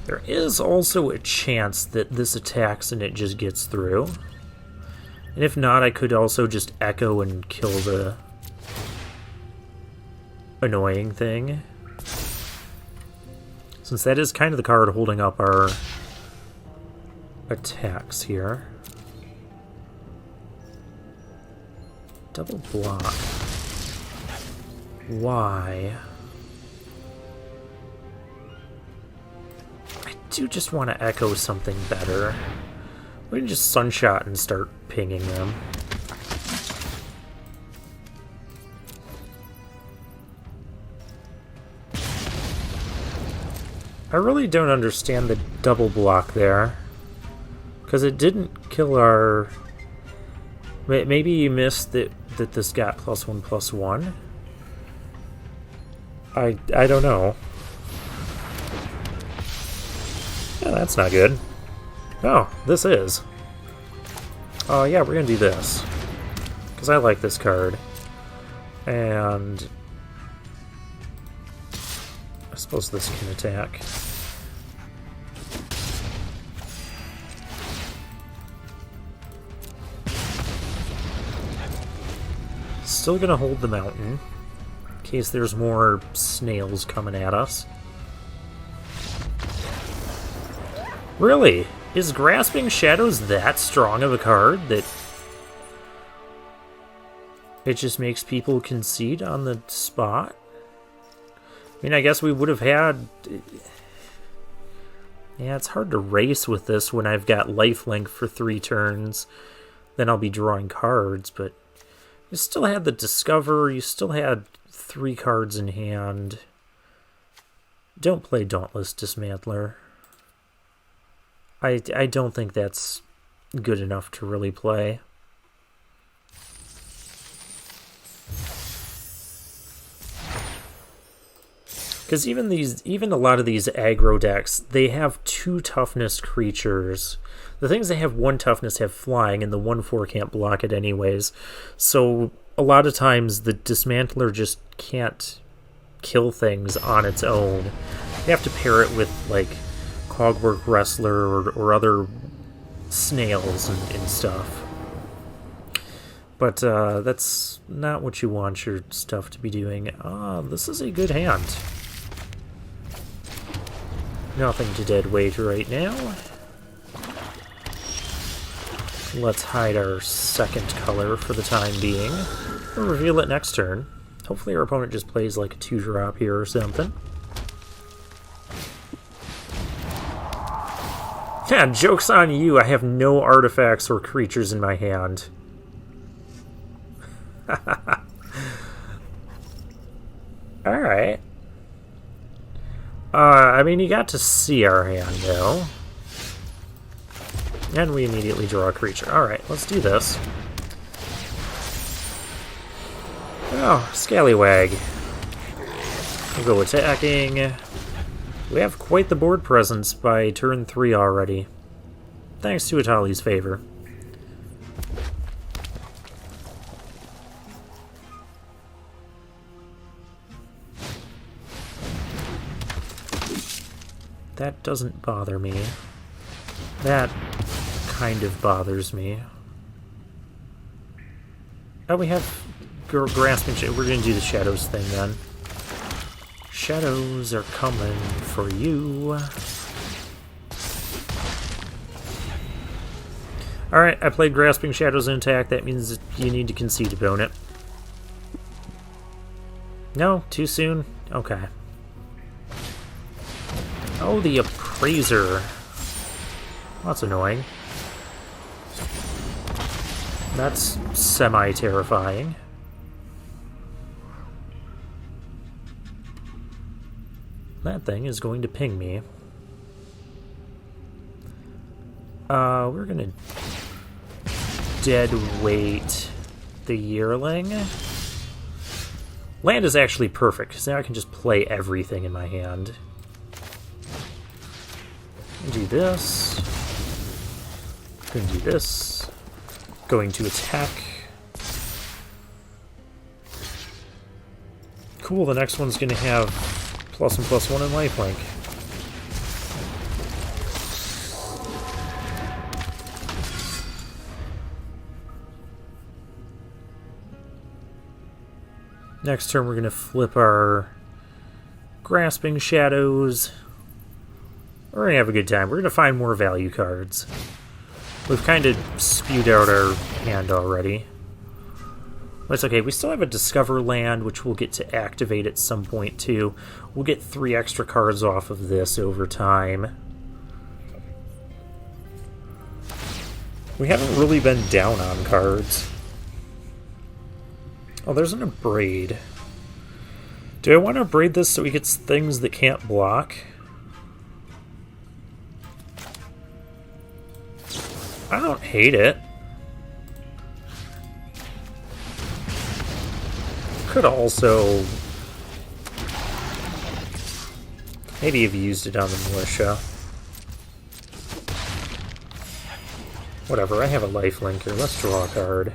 There is also a chance that this attacks and it just gets through. And if not, I could also just Echo and kill the annoying thing. Since that is kind of the card holding up our attacks here. Double block. Why? I do just want to Echo something better. We can just Sunshot and start pinging them. I really don't understand the double block there. Because it didn't kill our... Maybe you missed that this got +1/+1? I don't know. Yeah, that's not good. Oh, this is. Oh, yeah, we're going to do this. Because I like this card. And... I suppose this can attack. Still gonna hold the mountain, in case there's more snails coming at us. Really? Is Grasping Shadows that strong of a card that it just makes people concede on the spot? I mean, I guess we would have had... Yeah, it's hard to race with this when I've got lifelink for 3 turns. Then I'll be drawing cards, but... You still had the Discover, you still had 3 cards in hand. Don't play Dauntless Dismantler. I don't think that's good enough to really play. Because even a lot of these aggro decks, they have 2 toughness creatures. The things that have 1 toughness have flying, and the 1/4 can't block it anyways. So a lot of times the Dismantler just can't kill things on its own. You have to pair it with like Cogwork Wrestler or other snails and stuff. But that's not what you want your stuff to be doing. This is a good hand. Nothing to dead weight right now. Let's hide our second color for the time being. We'll reveal it next turn. Hopefully our opponent just plays like a 2-drop here or something. Yeah, joke's on you. I have no artifacts or creatures in my hand. Alright. I mean, you got to see our hand, though. And we immediately draw a creature. Alright, let's do this. Oh, Scallywag. We'll go attacking. We have quite the board presence by turn 3 already. Thanks to Atali's favor. That doesn't bother me. That kind of bothers me. Oh, we have Grasping Shadows. We're going to do the Shadows thing then. Shadows are coming for you. Alright, I played Grasping Shadows in attack. That means you need to concede opponent. No? Too soon? Okay. Oh, the Appraiser. That's annoying. That's semi-terrifying. That thing is going to ping me. We're gonna dead weight the Yearling. Land is actually perfect, because now I can just play everything in my hand. Do this. Gonna do this. Going to attack. Cool, the next one's gonna have +1/+1 in lifelink. Next turn we're gonna flip our Grasping Shadows. We're gonna have a good time. We're gonna find more value cards. We've kind of spewed out our hand already. But it's okay. We still have a Discover land, which we'll get to activate at some point too. We'll get 3 extra cards off of this over time. We haven't really been down on cards. Oh, there's an Abrade. Do I want to Abrade this so he gets things that can't block? I don't hate it. Could also maybe have used it on the militia. Whatever, I have a lifelinker. Let's draw a card.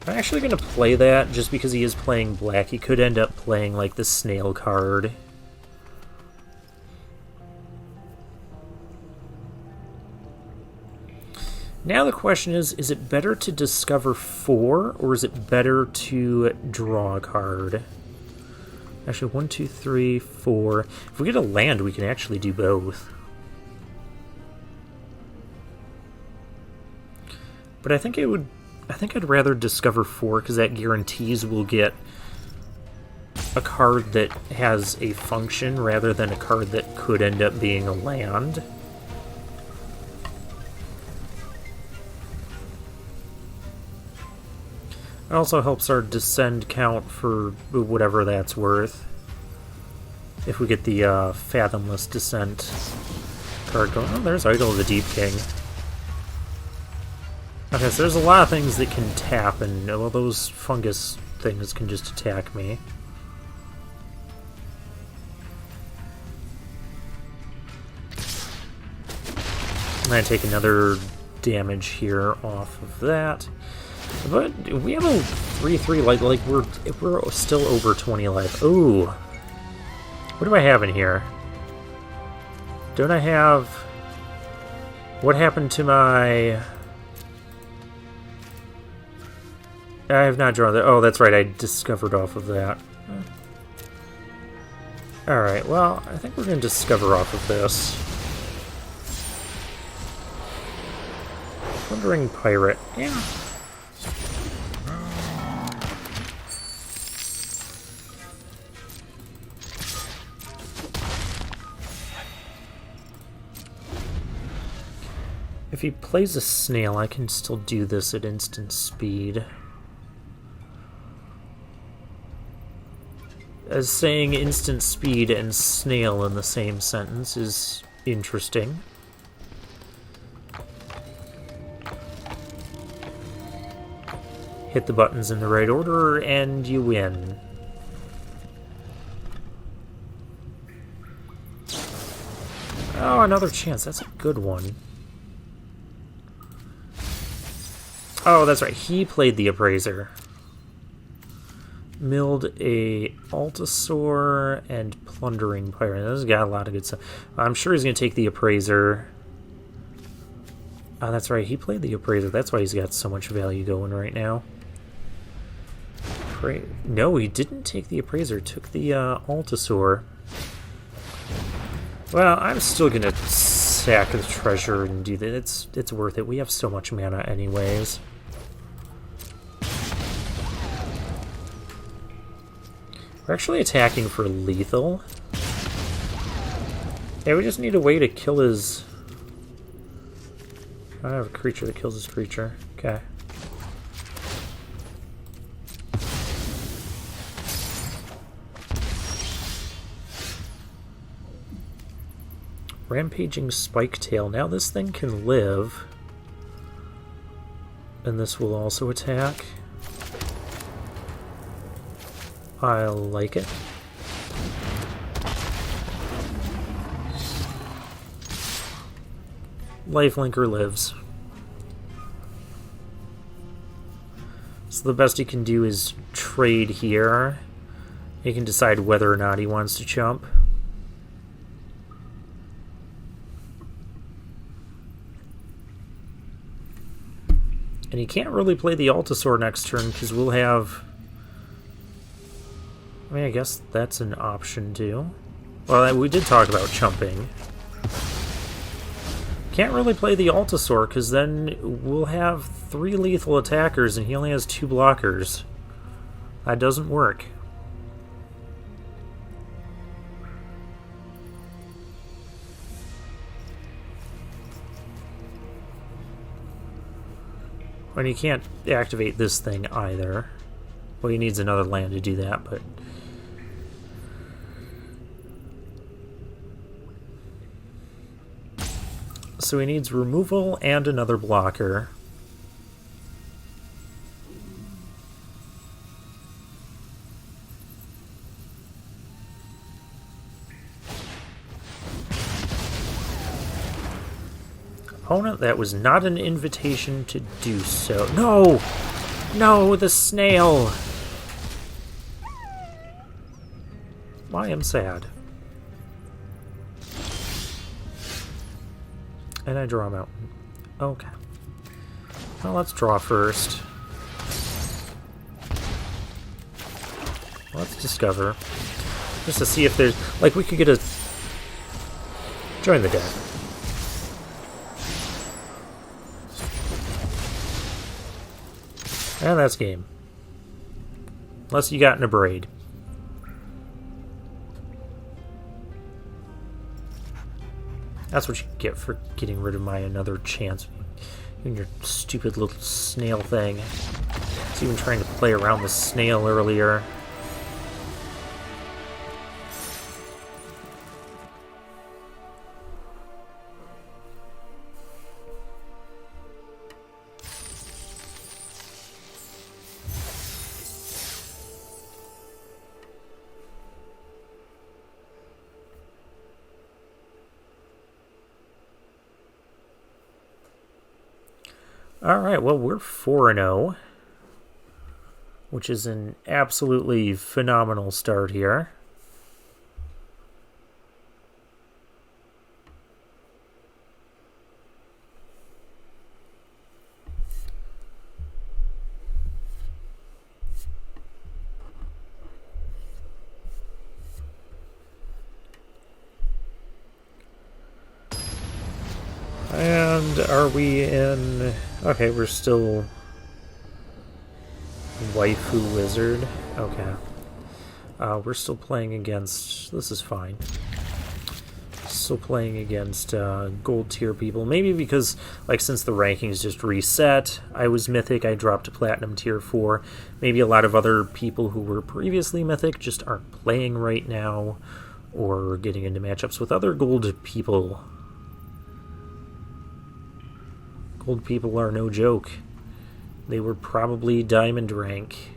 I'm actually going to play that just because he is playing black. He could end up playing like the snail card. Now the question is it better to discover 4, or is it better to draw a card? Actually, 1, 2, 3, 4. If we get a land, we can actually do both. But I think I'd rather discover 4, because that guarantees we'll get a card that has a function rather than a card that could end up being a land. It also helps our descend count for whatever that's worth. If we get the Fathomless Descent card going. Oh, there's Idol of the Deep King. Okay, so there's a lot of things that can tap, and well, those fungus things can just attack me. And I take another damage here off of that. But we have a 3-3, like we're still over 20 life. Ooh. What do I have in here? Don't I have... What happened to my... I have not drawn that. Oh, that's right, I discovered off of that. Alright, well, I think we're going to discover off of this. Plundering Pirate. Yeah. If he plays a snail, I can still do this at instant speed. As saying instant speed and snail in the same sentence is interesting. Hit the buttons in the right order and you win. Oh, another chance. That's a good one. Oh, that's right. He played the Appraiser. Milled a Altasaur and Plundering Pirate. This has got a lot of good stuff. I'm sure he's going to take the Appraiser. Oh, that's right. He played the Appraiser. That's why he's got so much value going right now. No, he didn't take the Appraiser. Took the Altasaur. Well, I'm still going to sack the treasure and do that. It's worth it. We have so much mana anyways. We're actually attacking for lethal. Yeah, we just need a way to kill his... I have a creature that kills his creature. Okay. Rampaging Spiketail. Now this thing can live. And this will also attack. I like it. Lifelinker lives. So the best he can do is trade here. He can decide whether or not he wants to chump. And he can't really play the Altasaur next turn because we'll have... I mean, I guess that's an option too. Well, we did talk about chumping. Can't really play the Altasaur because then we'll have 3 lethal attackers and he only has 2 blockers. That doesn't work. And he can't activate this thing either. Well, he needs another land to do that, but... So he needs removal and another blocker. Opponent, that was not an invitation to do so. No! No, the snail! I am sad. And I draw a mountain. Okay. Well, let's draw first. Let's discover. Just to see if there's... Like, we could get a... Join the deck. And that's game. Unless you got in a braid. That's what you get for getting rid of my another chance. And your stupid little snail thing. was even trying to play around the snail earlier. Alright, well, we're 4-0, which is an absolutely phenomenal start here. And are we in... Okay, we're still... Waifu Wizard. Okay. We're still playing against... This is fine. Still playing against gold tier people. Maybe because, like, since the rankings just reset, I was Mythic, I dropped to Platinum Tier 4. Maybe a lot of other people who were previously Mythic just aren't playing right now, or getting into matchups with other gold people. Gold people are no joke. They were probably diamond rank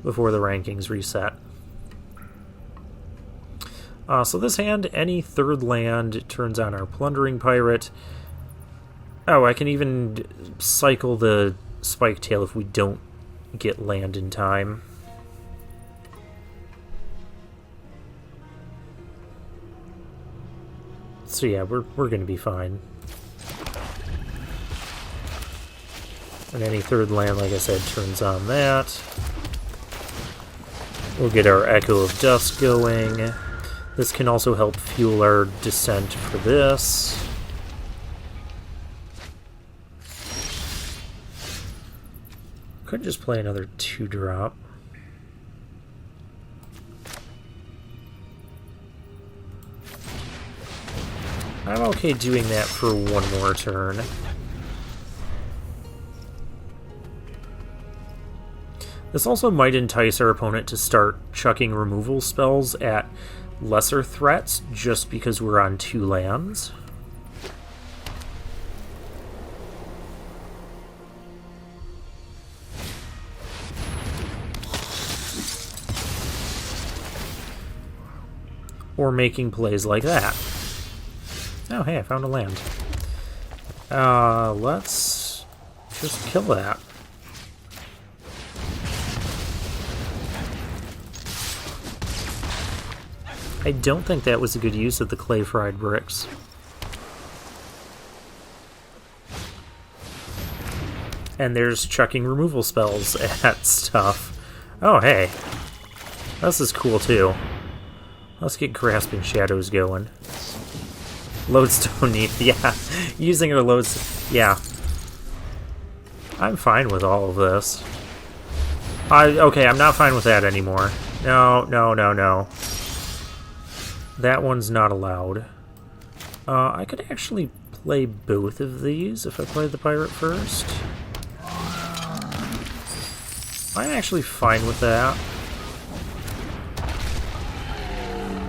before the rankings reset. So this hand, any third land turns on our Plundering Pirate. Oh, I can even cycle the Spike Tail if we don't get land in time. So yeah, we're going to be fine. And any third land, like I said, turns on that. We'll get our Echo of Dusk going. This can also help fuel our descent for this. Could just play another 2-drop. I'm okay doing that for one more turn. This also might entice our opponent to start chucking removal spells at lesser threats just because we're on 2 lands. Or making plays like that. Oh, hey, I found a land. Let's just kill that. I don't think that was a good use of the clay fried bricks. And there's chucking removal spells at stuff. Oh, hey. This is cool, too. Let's get Grasping Shadows going. Lodestone need... Yeah, using our loads... Yeah. I'm fine with all of this. Okay, I'm not fine with that anymore. No, no, no, no. That one's not allowed. I could actually play both of these if I play the pirate first. I'm actually fine with that.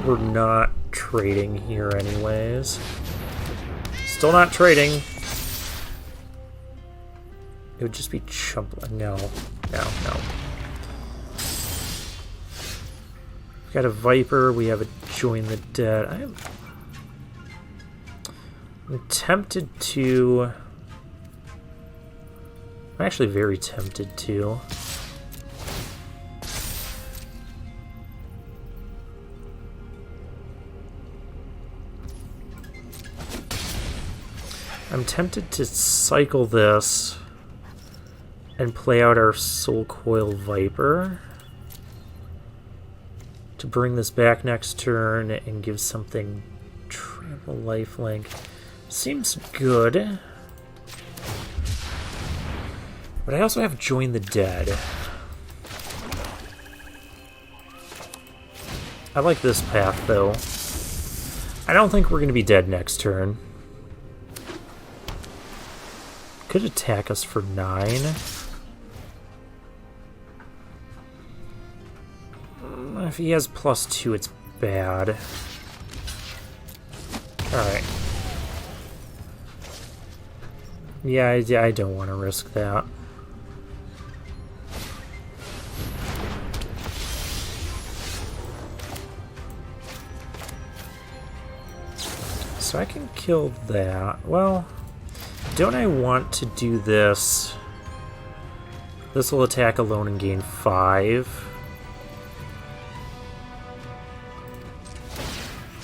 We're not trading here anyways. Still not trading. It would just be no. No, no. We've got a Viper, we have a Join the Dead. I'm tempted to... I'm actually very tempted to. I'm tempted to cycle this and play out our Soul Coil Viper to bring this back next turn and give something Trample Lifelink. Seems good. But I also have Join the Dead. I like this path, though. I don't think we're going to be dead next turn. Could attack us for 9. If he has +2, it's bad. Alright. Yeah, I don't want to risk that. So I can kill that. Well, don't I want to do this? This will attack alone and gain 5.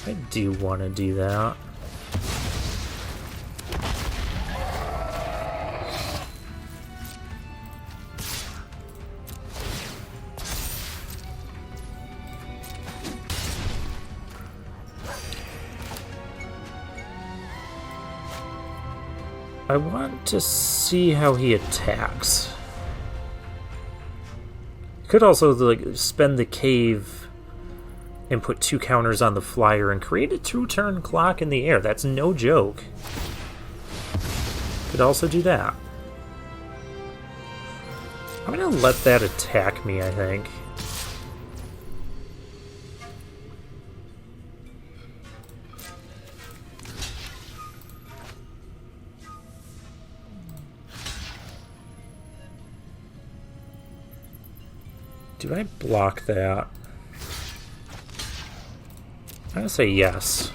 I do want to do that. I want to see how he attacks. Could also like spend the cave and put 2 counters on the flyer and create a 2-turn clock in the air. That's no joke. Could also do that. I'm gonna let that attack me, I think. Do I block that? I'm gonna say yes.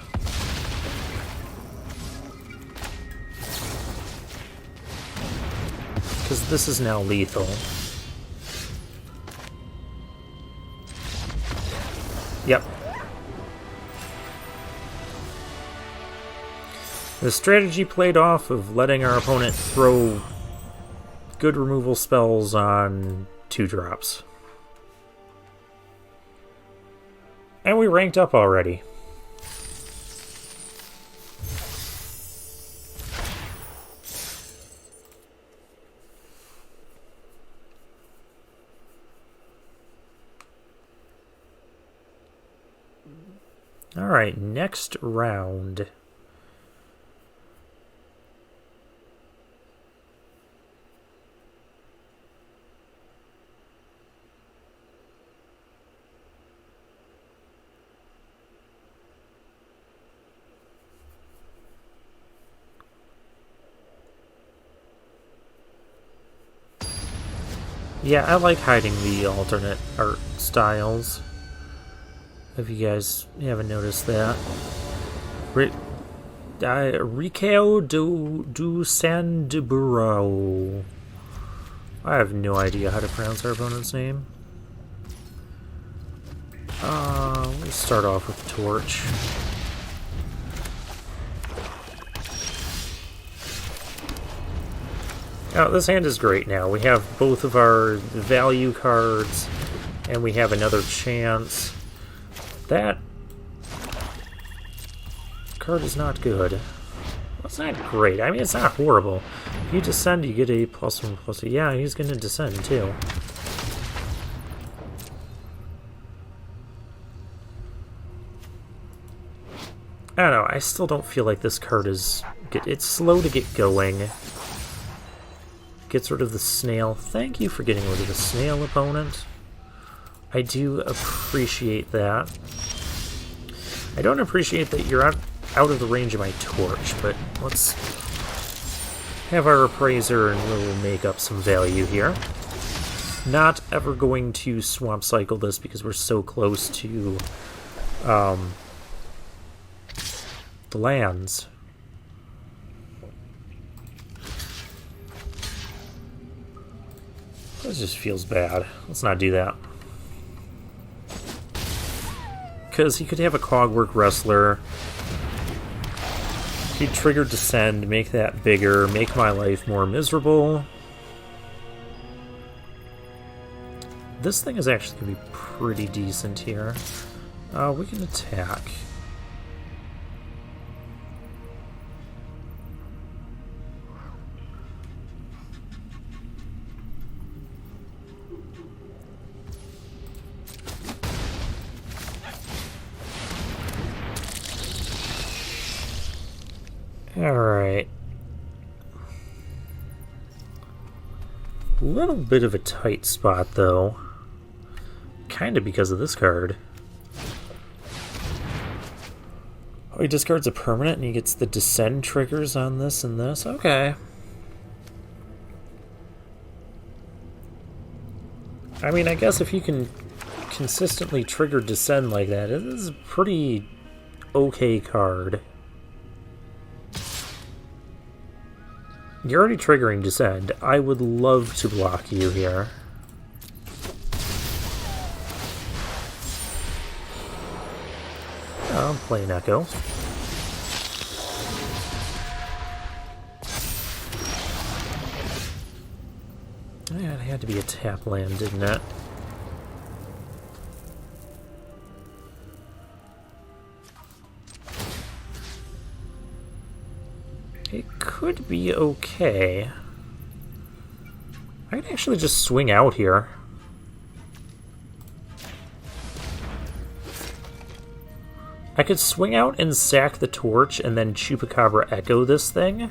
Because this is now lethal. Yep. The strategy played off of letting our opponent throw good removal spells on 2-drops. And we ranked up already. Alright, next round. Yeah, I like hiding the alternate art styles. If you guys haven't noticed that. Ricao du Sandburro. I have no idea how to pronounce our opponent's name. Let's start off with Torch. Oh, this hand is great now. We have both of our value cards, and we have another chance. That card is not good. Well, it's not great. I mean, it's not horrible. If you descend, you get a +1/+2. Yeah, he's going to descend, too. I don't know. I still don't feel like this card is... It's slow to get going. Gets rid of the snail. Thank you for getting rid of the snail, opponent. I do appreciate that. I don't appreciate that you're out of the range of my torch, but let's have our appraiser and we'll make up some value here. Not ever going to swamp cycle this because we're so close to the lands. This just feels bad. Let's not do that. Because he could have a Cogwork Wrestler. He'd trigger Descend, make that bigger, make my life more miserable. This thing is actually going to be pretty decent here. We can attack. Alright. A little bit of a tight spot, though. kind of because of this card. Oh, he discards a permanent and he gets the descend triggers on this and this? Okay. I mean, I guess if you can consistently trigger descend like that, it is a pretty okay card. You're already triggering descend. I would love to block you here. I'm playing Echo. Yeah, it had to be a tap land, didn't it? It could be okay. I could actually just swing out here. I could swing out and sack the torch and then Chupacabra Echo this thing.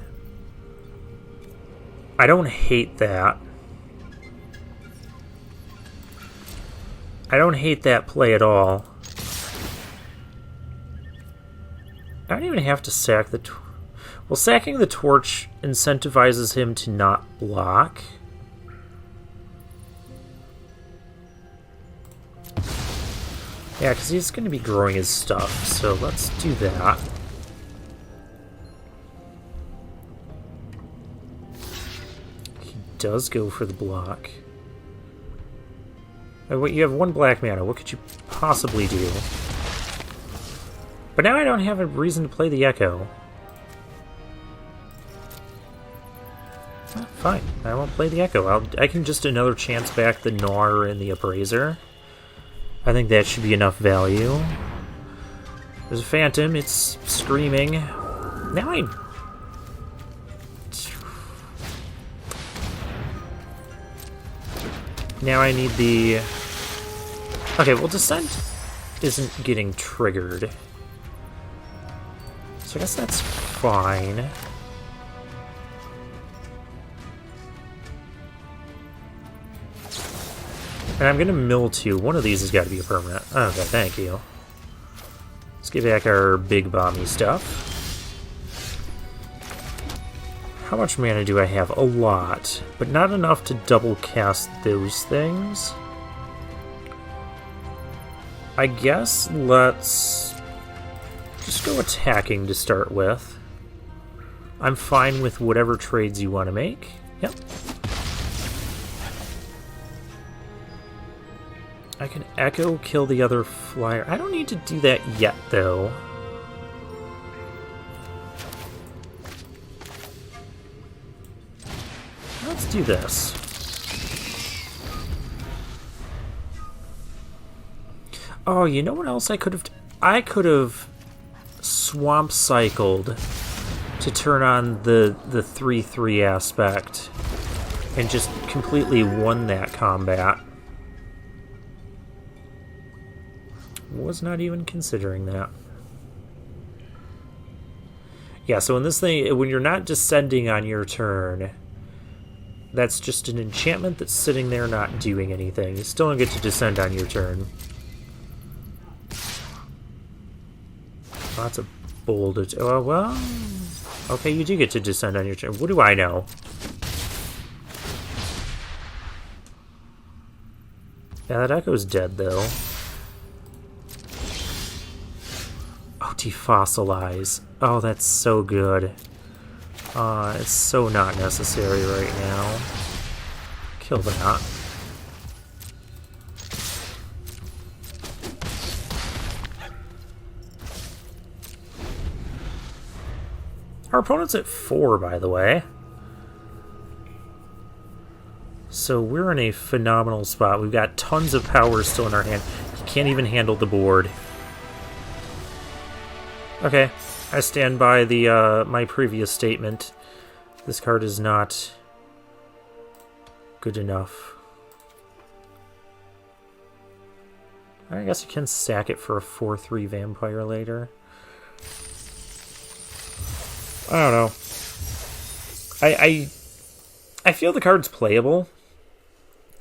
I don't hate that. I don't hate that play at all. I don't even have to sack the torch. Well, sacking the torch incentivizes him to not block. Yeah, because he's going to be growing his stuff, so let's do that. He does go for the block. Wait, you have one black mana. What could you possibly do? But now I don't have a reason to play the Echo. Fine, I won't play the Echo. I can just another chance back the Gnar and the Appraiser. I think that should be enough value. There's a Phantom, it's screaming. Now I need the... Okay, well, Descent isn't getting triggered. So I guess that's fine. And I'm gonna mill two. One of these has got to be a permanent. Okay, thank you. Let's get back our big bomby stuff. How much mana do I have? A lot, but not enough to double cast those things. I guess let's just go attacking to start with. I'm fine with whatever trades you want to make. Yep. I can Echo, kill the other flyer. I don't need to do that yet, though. Let's do this. Oh, you know what else I could have... I could have swamp cycled to turn on the 3/3 aspect and just completely won that combat. Was not even considering that. Yeah, so in this thing, when you're not descending on your turn, that's just an enchantment that's sitting there not doing anything. You still don't get to descend on your turn. Lots of bold... Oh, well... Okay, you do get to descend on your turn. What do I know? Yeah, that Echo's dead, though. Oh, defossilize. Oh, that's so good. It's so not necessary right now. Kill that. Our opponent's at 4, by the way. So we're in a phenomenal spot. We've got tons of power still in our hand. He can't even handle the board. Okay, I stand by the my previous statement. This card is not good enough. I guess I can sack it for a 4/3 vampire later. I don't know. I feel the card's playable,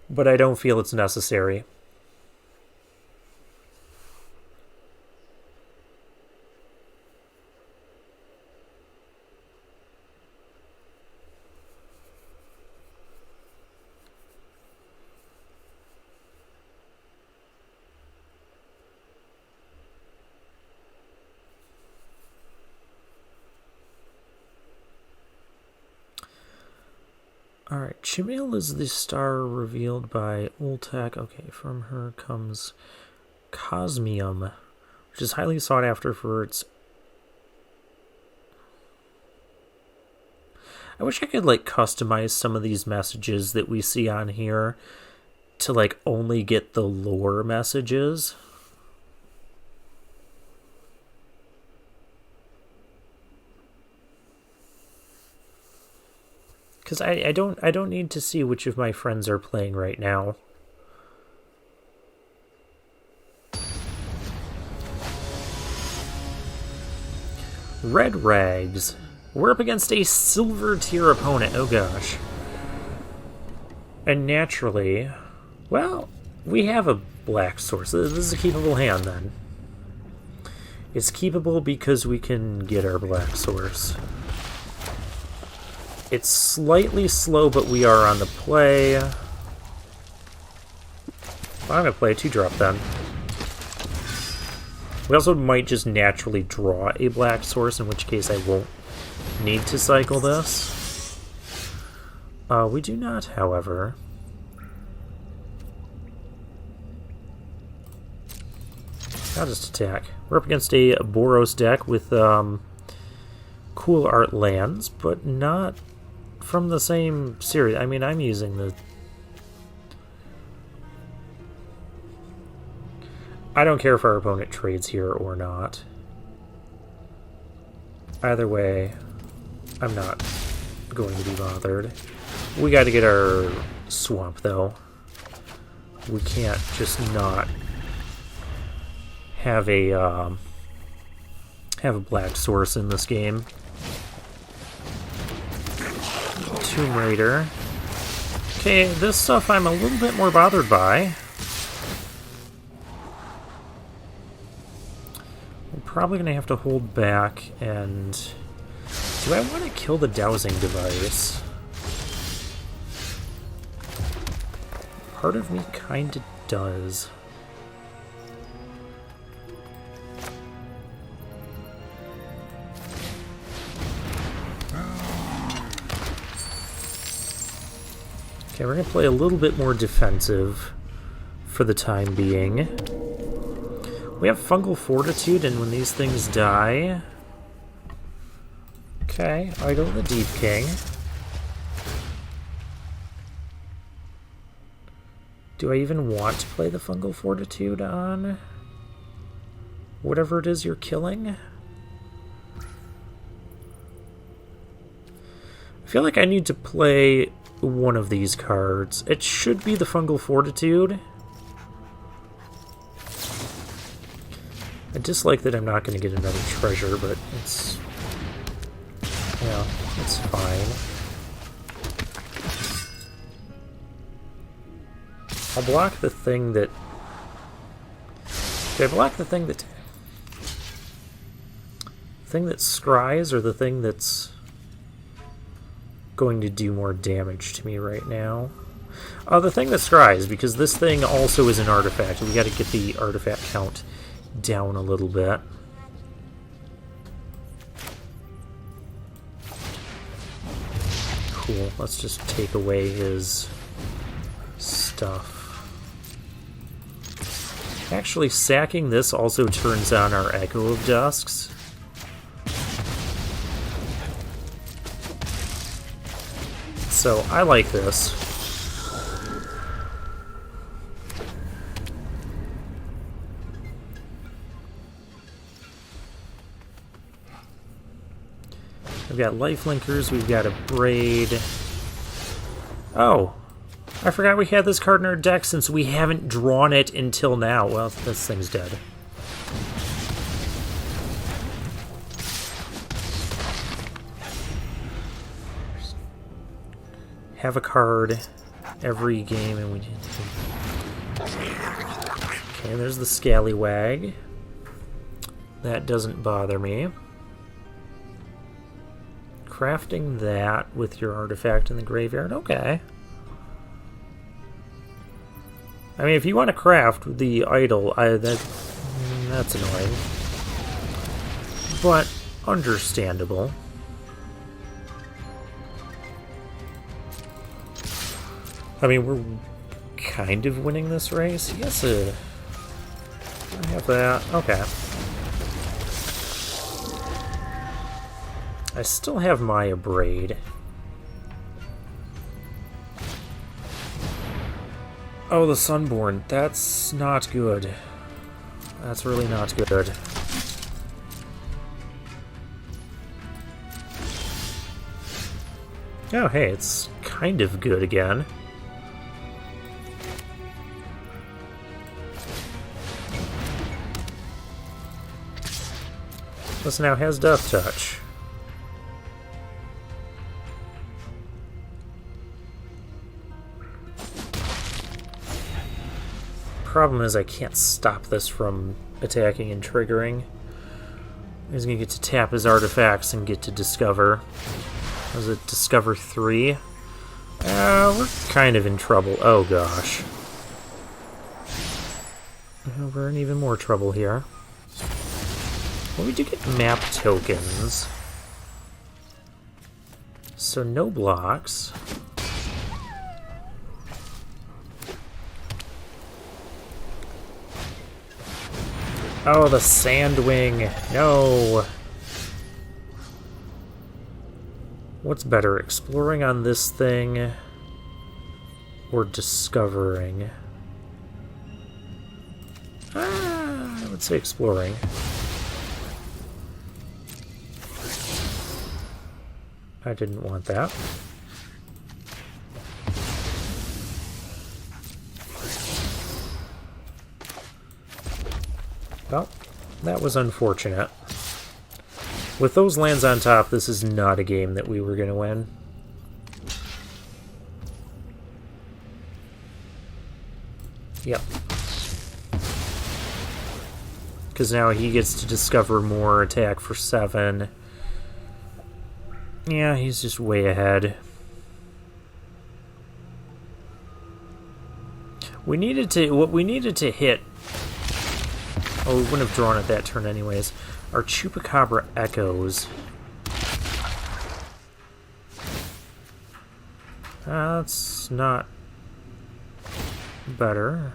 but I don't feel it's necessary. Alright, Chimil is the star revealed by Ultek. Okay, from her comes Cosmium, which is highly sought after for its... I wish I could, like, customize some of these messages that we see on here to, like, only get the lore messages. Because I don't need to see which of my friends are playing right now. Red Rags. We're up against a silver tier opponent. Oh gosh. And naturally, well, we have a black source. This is a keepable hand then. It's keepable because we can get our black source. It's slightly slow, but we are on the play. Well, I'm going to play a 2-drop then. We also might just naturally draw a black source, in which case I won't need to cycle this. We do not, however. I'll just attack. We're up against a Boros deck with cool art lands, but not from the same series. I mean, I'm using the... I don't care if our opponent trades here or not. Either way, I'm not going to be bothered. We got to get our swamp, though. We can't just not have a black source in this game. Tomb Raider. Okay, this stuff I'm a little bit more bothered by. I'm probably going to have to hold back and... Do I want to kill the dowsing device? Part of me kind of does. Okay, we're going to play a little bit more defensive for the time being. We have Fungal Fortitude, and when these things die... Okay, Idol the Deep King. Do I even want to play the Fungal Fortitude on whatever it is you're killing? I feel like I need to play one of these cards. It should be the Fungal Fortitude. I dislike that I'm not going to get another treasure, but it's... yeah, it's fine. I'll block the thing that... Okay, I block the thing that... thing that scries, or the thing that's going to do more damage to me right now? The thing that scries, because this thing also is an artifact. We got to get the artifact count down a little bit. Cool. Let's just take away his stuff. Actually, sacking this also turns on our Echo of Dusks. So, I like this. We've got Lifelinkers, we've got a Braid. Oh! I forgot we had this card in our deck since we haven't drawn it until now. Well, this thing's dead. Have a card every game, and we did. Okay, there's the Scallywag. That doesn't bother me. Crafting that with your artifact in the graveyard, okay. I mean, if you want to craft the idol, that's annoying. But understandable. I mean, we're kind of winning this race. Yes, I have that. Okay. I still have Maya Braid. Oh, the Sunborn. That's not good. That's really not good. Oh, hey, it's kind of good again. This now has Death Touch. Problem is I can't stop this from attacking and triggering. He's gonna get to tap his artifacts and get to discover. Was it Discover 3? We're kind of in trouble. Oh gosh. We're in even more trouble here. Well, we do get map tokens. So no blocks. Oh, the Sandwing. No. What's better, exploring on this thing or discovering? I would say exploring. I didn't want that. Well, that was unfortunate. With those lands on top, this is not a game that we were going to win. Yep. Because now he gets to discover more, attack for 7. Yeah, he's just way ahead. What we needed to hit... Oh, we wouldn't have drawn it that turn anyways. Our Chupacabra Echoes. That's not better.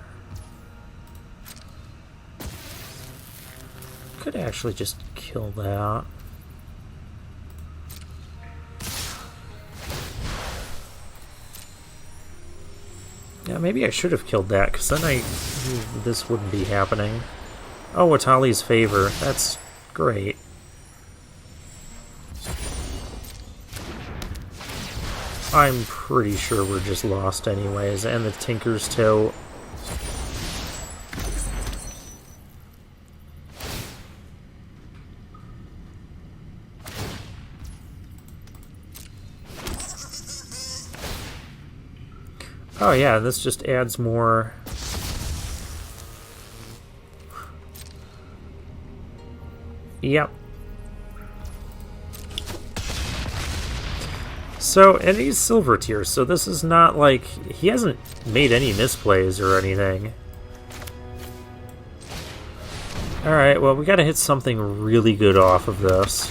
Could actually just kill that. Yeah, maybe I should have killed that, because then this wouldn't be happening. Oh, Atali's Favor. That's great. I'm pretty sure we're just lost anyways, and the Tinker's Toe. Oh yeah, this just adds more... Yep. So, and he's silver tier, so this is not like... He hasn't made any misplays or anything. Alright, well, we gotta hit something really good off of this.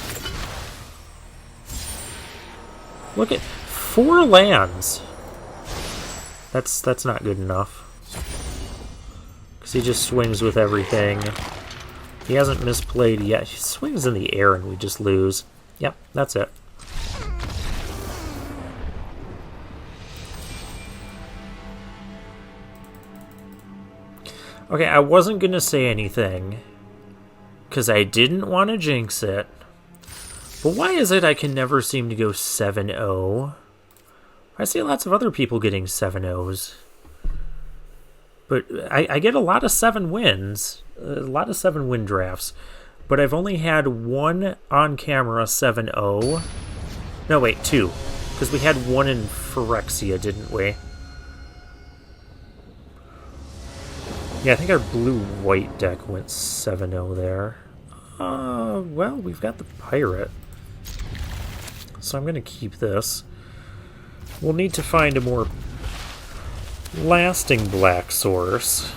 Look at... 4 lands! That's not good enough. Because he just swings with everything. He hasn't misplayed yet. He swings in the air and we just lose. Yep, that's it. Okay, I wasn't going to say anything. Because I didn't want to jinx it. But why is it I can never seem to go 7-0? I see lots of other people getting 7-0s. But I get a lot of 7 wins. A lot of 7-win drafts. But I've only had 1 on-camera 7-0. No, wait, 2. Because we had 1 in Phyrexia, didn't we? Yeah, I think our blue-white deck went 7-0 there. Well, we've got the Pirate. So I'm going to keep this. We'll need to find a more lasting black source.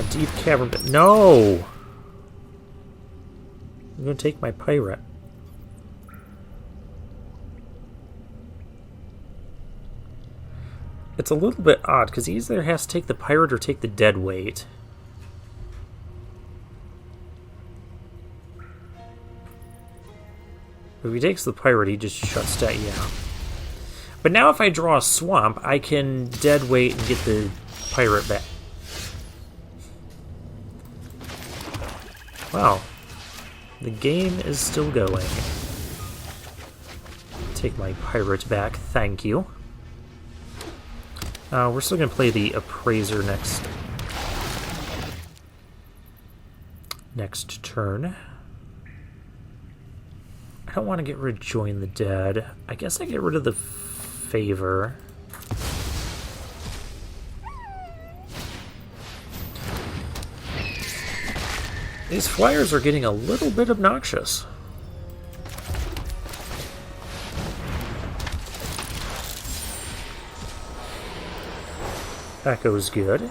Deep cavern. No! I'm gonna take my pirate. It's a little bit odd, because he either has to take the pirate or take the dead weight. If he takes the pirate, he just shuts down. Yeah. But now if I draw a swamp, I can dead weight and get the pirate back. Wow. The game is still going. Take my pirate back, thank you. We're still going to play the Appraiser next turn. I don't want to get rid of Join the Dead. I guess I get rid of the Favor. These flyers are getting a little bit obnoxious. That goes good.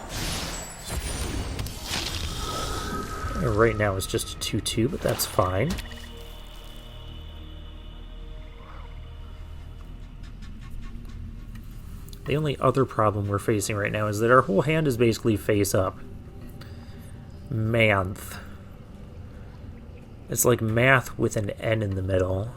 Right now it's just a 2-2, but that's fine. The only other problem we're facing right now is that our whole hand is basically face up. Manth. It's like math with an N in the middle.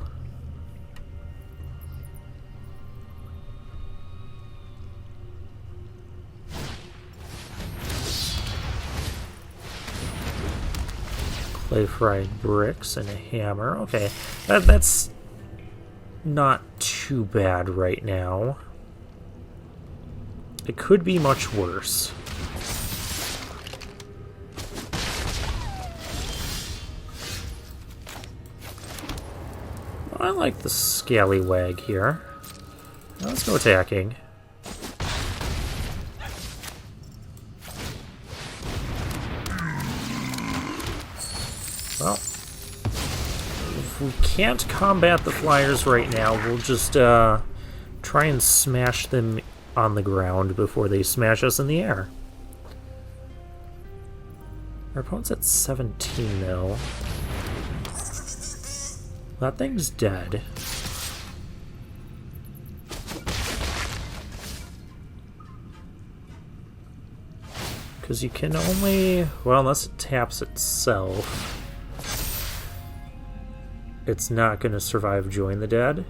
Clay fried bricks and a hammer. Okay, that's not too bad right now. It could be much worse. I like the scallywag here. Let's go attacking. Well, if we can't combat the flyers right now, we'll just try and smash them on the ground before they smash us in the air. Our opponent's at 17, though. That thing's dead. Because you can only... well, unless it taps itself, it's not going to survive Join the Dead.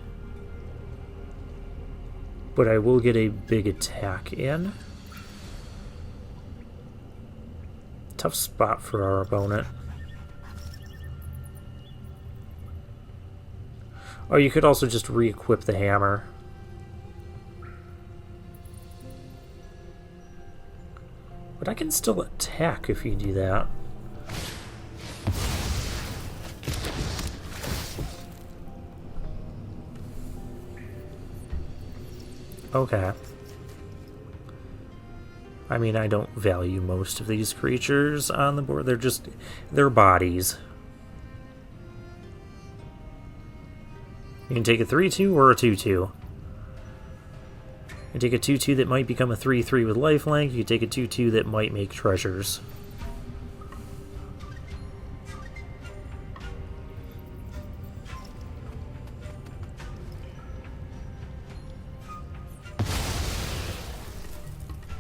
But I will get a big attack in. Tough spot for our opponent. Oh, you could also just re-equip the hammer. But I can still attack if you do that. Okay. I mean, I don't value most of these creatures on the board. They're bodies. You can take a 3-2 or a 2-2. You can take a 2-2 that might become a 3-3 with lifelink. You can take a 2-2 that might make treasures.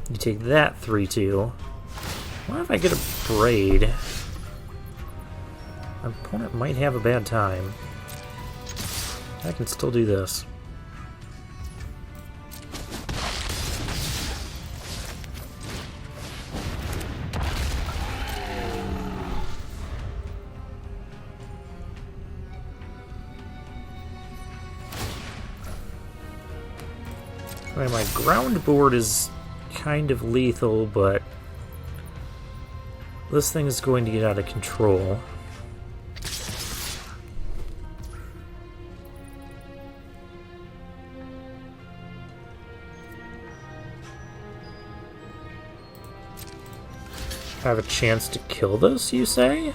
You take that 3-2. What if I get a braid? My opponent might have a bad time. I can still do this. Right, my ground board is kind of lethal, but this thing is going to get out of control. Have a chance to kill this, you say?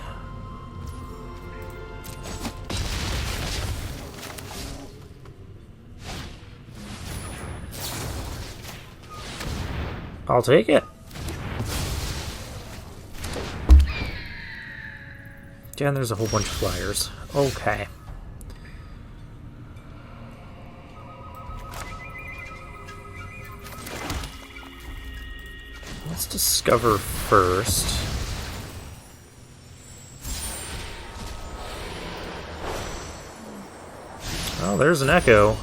I'll take it. Yeah, and there's a whole bunch of flyers. Okay. Let's discover first. Oh, there's an echo.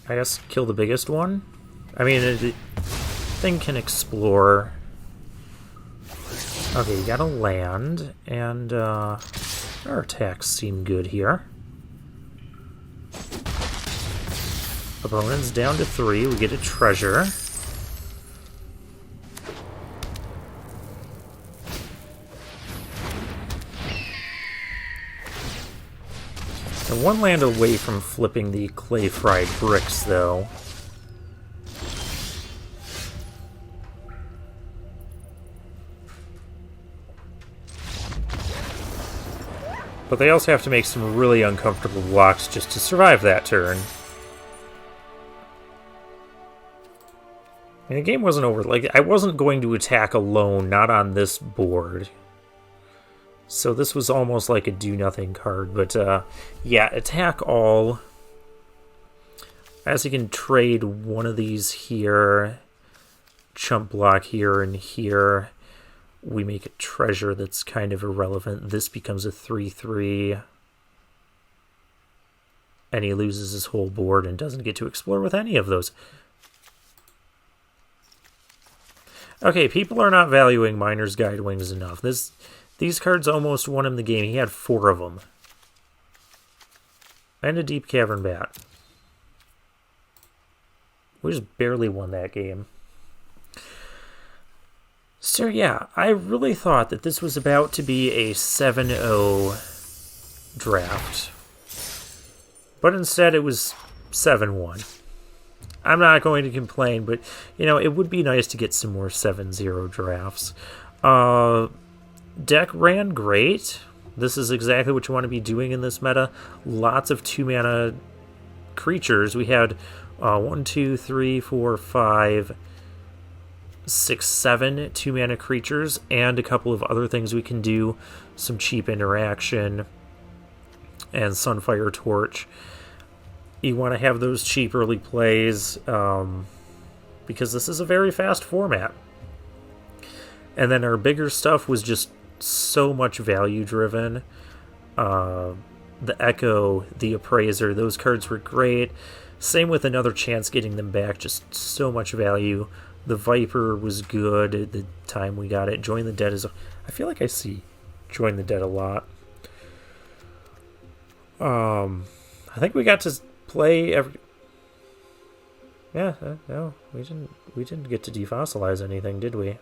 I guess kill the biggest one? I mean, the thing can explore. Okay, you gotta land, and our attacks seem good here. Opponent's down to 3, we get a treasure. And one land away from flipping the clay-fried bricks, though. But they also have to make some really uncomfortable blocks just to survive that turn. And the game wasn't over. Like, I wasn't going to attack alone, not on this board. So this was almost like a do-nothing card. But, yeah, attack all. As you can trade one of these here, chump block here and here. We make a treasure that's kind of irrelevant. This becomes a 3/3. And he loses his whole board and doesn't get to explore with any of those. Okay, people are not valuing Miner's Guide Wings enough. These cards almost won him the game. He had 4 of them. And a Deep Cavern Bat. We just barely won that game. So yeah, I really thought that this was about to be a 7-0 draft. But instead it was 7-1. I'm not going to complain, but, you know, it would be nice to get some more 7-0 drafts. Deck ran great. This is exactly what you want to be doing in this meta. Lots of 2-mana creatures. We had 1, 2, 3, 4, 5, 6, 7 2-mana creatures, and a couple of other things we can do. Some cheap interaction and Sunfire Torch. You want to have those cheap early plays because this is a very fast format. And then our bigger stuff was just so much value driven. The Echo, the Appraiser, those cards were great. Same with Another Chance, getting them back, just so much value. The Viper was good at the time we got it. Join the Dead is... I feel like I see Join the Dead a lot. I think we got to play every... Yeah, no, we didn't get to defossilize anything, did we?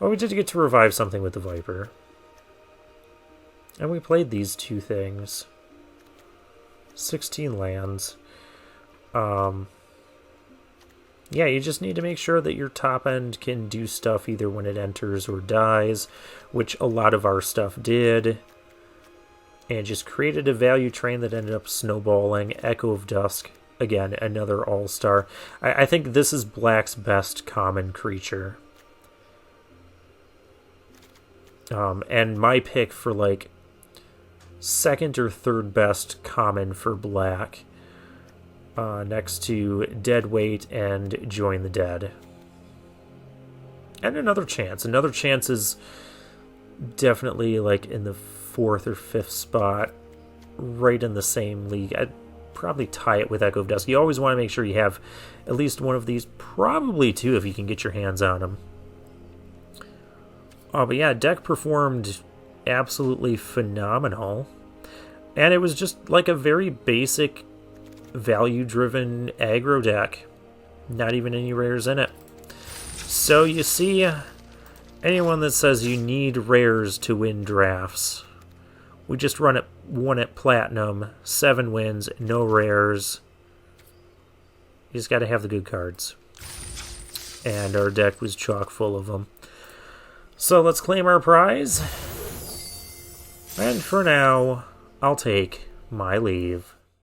Well, we did get to revive something with the Viper. And we played these 2 things. 16 lands. Yeah, you just need to make sure that your top end can do stuff either when it enters or dies, which a lot of our stuff did. And just created a value train that ended up snowballing. Echo of Dusk, again, another all-star. I think this is Black's best common creature. And my pick for, like, second or third best common for Black. Next to Deadweight and Join the Dead. And Another Chance. Another Chance is definitely, like, in the 4th or 5th spot, right in the same league. I'd probably tie it with Echo of Dusk. You always want to make sure you have at least one of these, probably 2 if you can get your hands on them. But yeah, deck performed absolutely phenomenal. And it was just like a very basic, value-driven aggro deck. Not even any rares in it. So you see, anyone that says you need rares to win drafts, we just won at Platinum, 7 wins, no rares. You just got to have the good cards. And our deck was chock full of them. So let's claim our prize. And for now, I'll take my leave.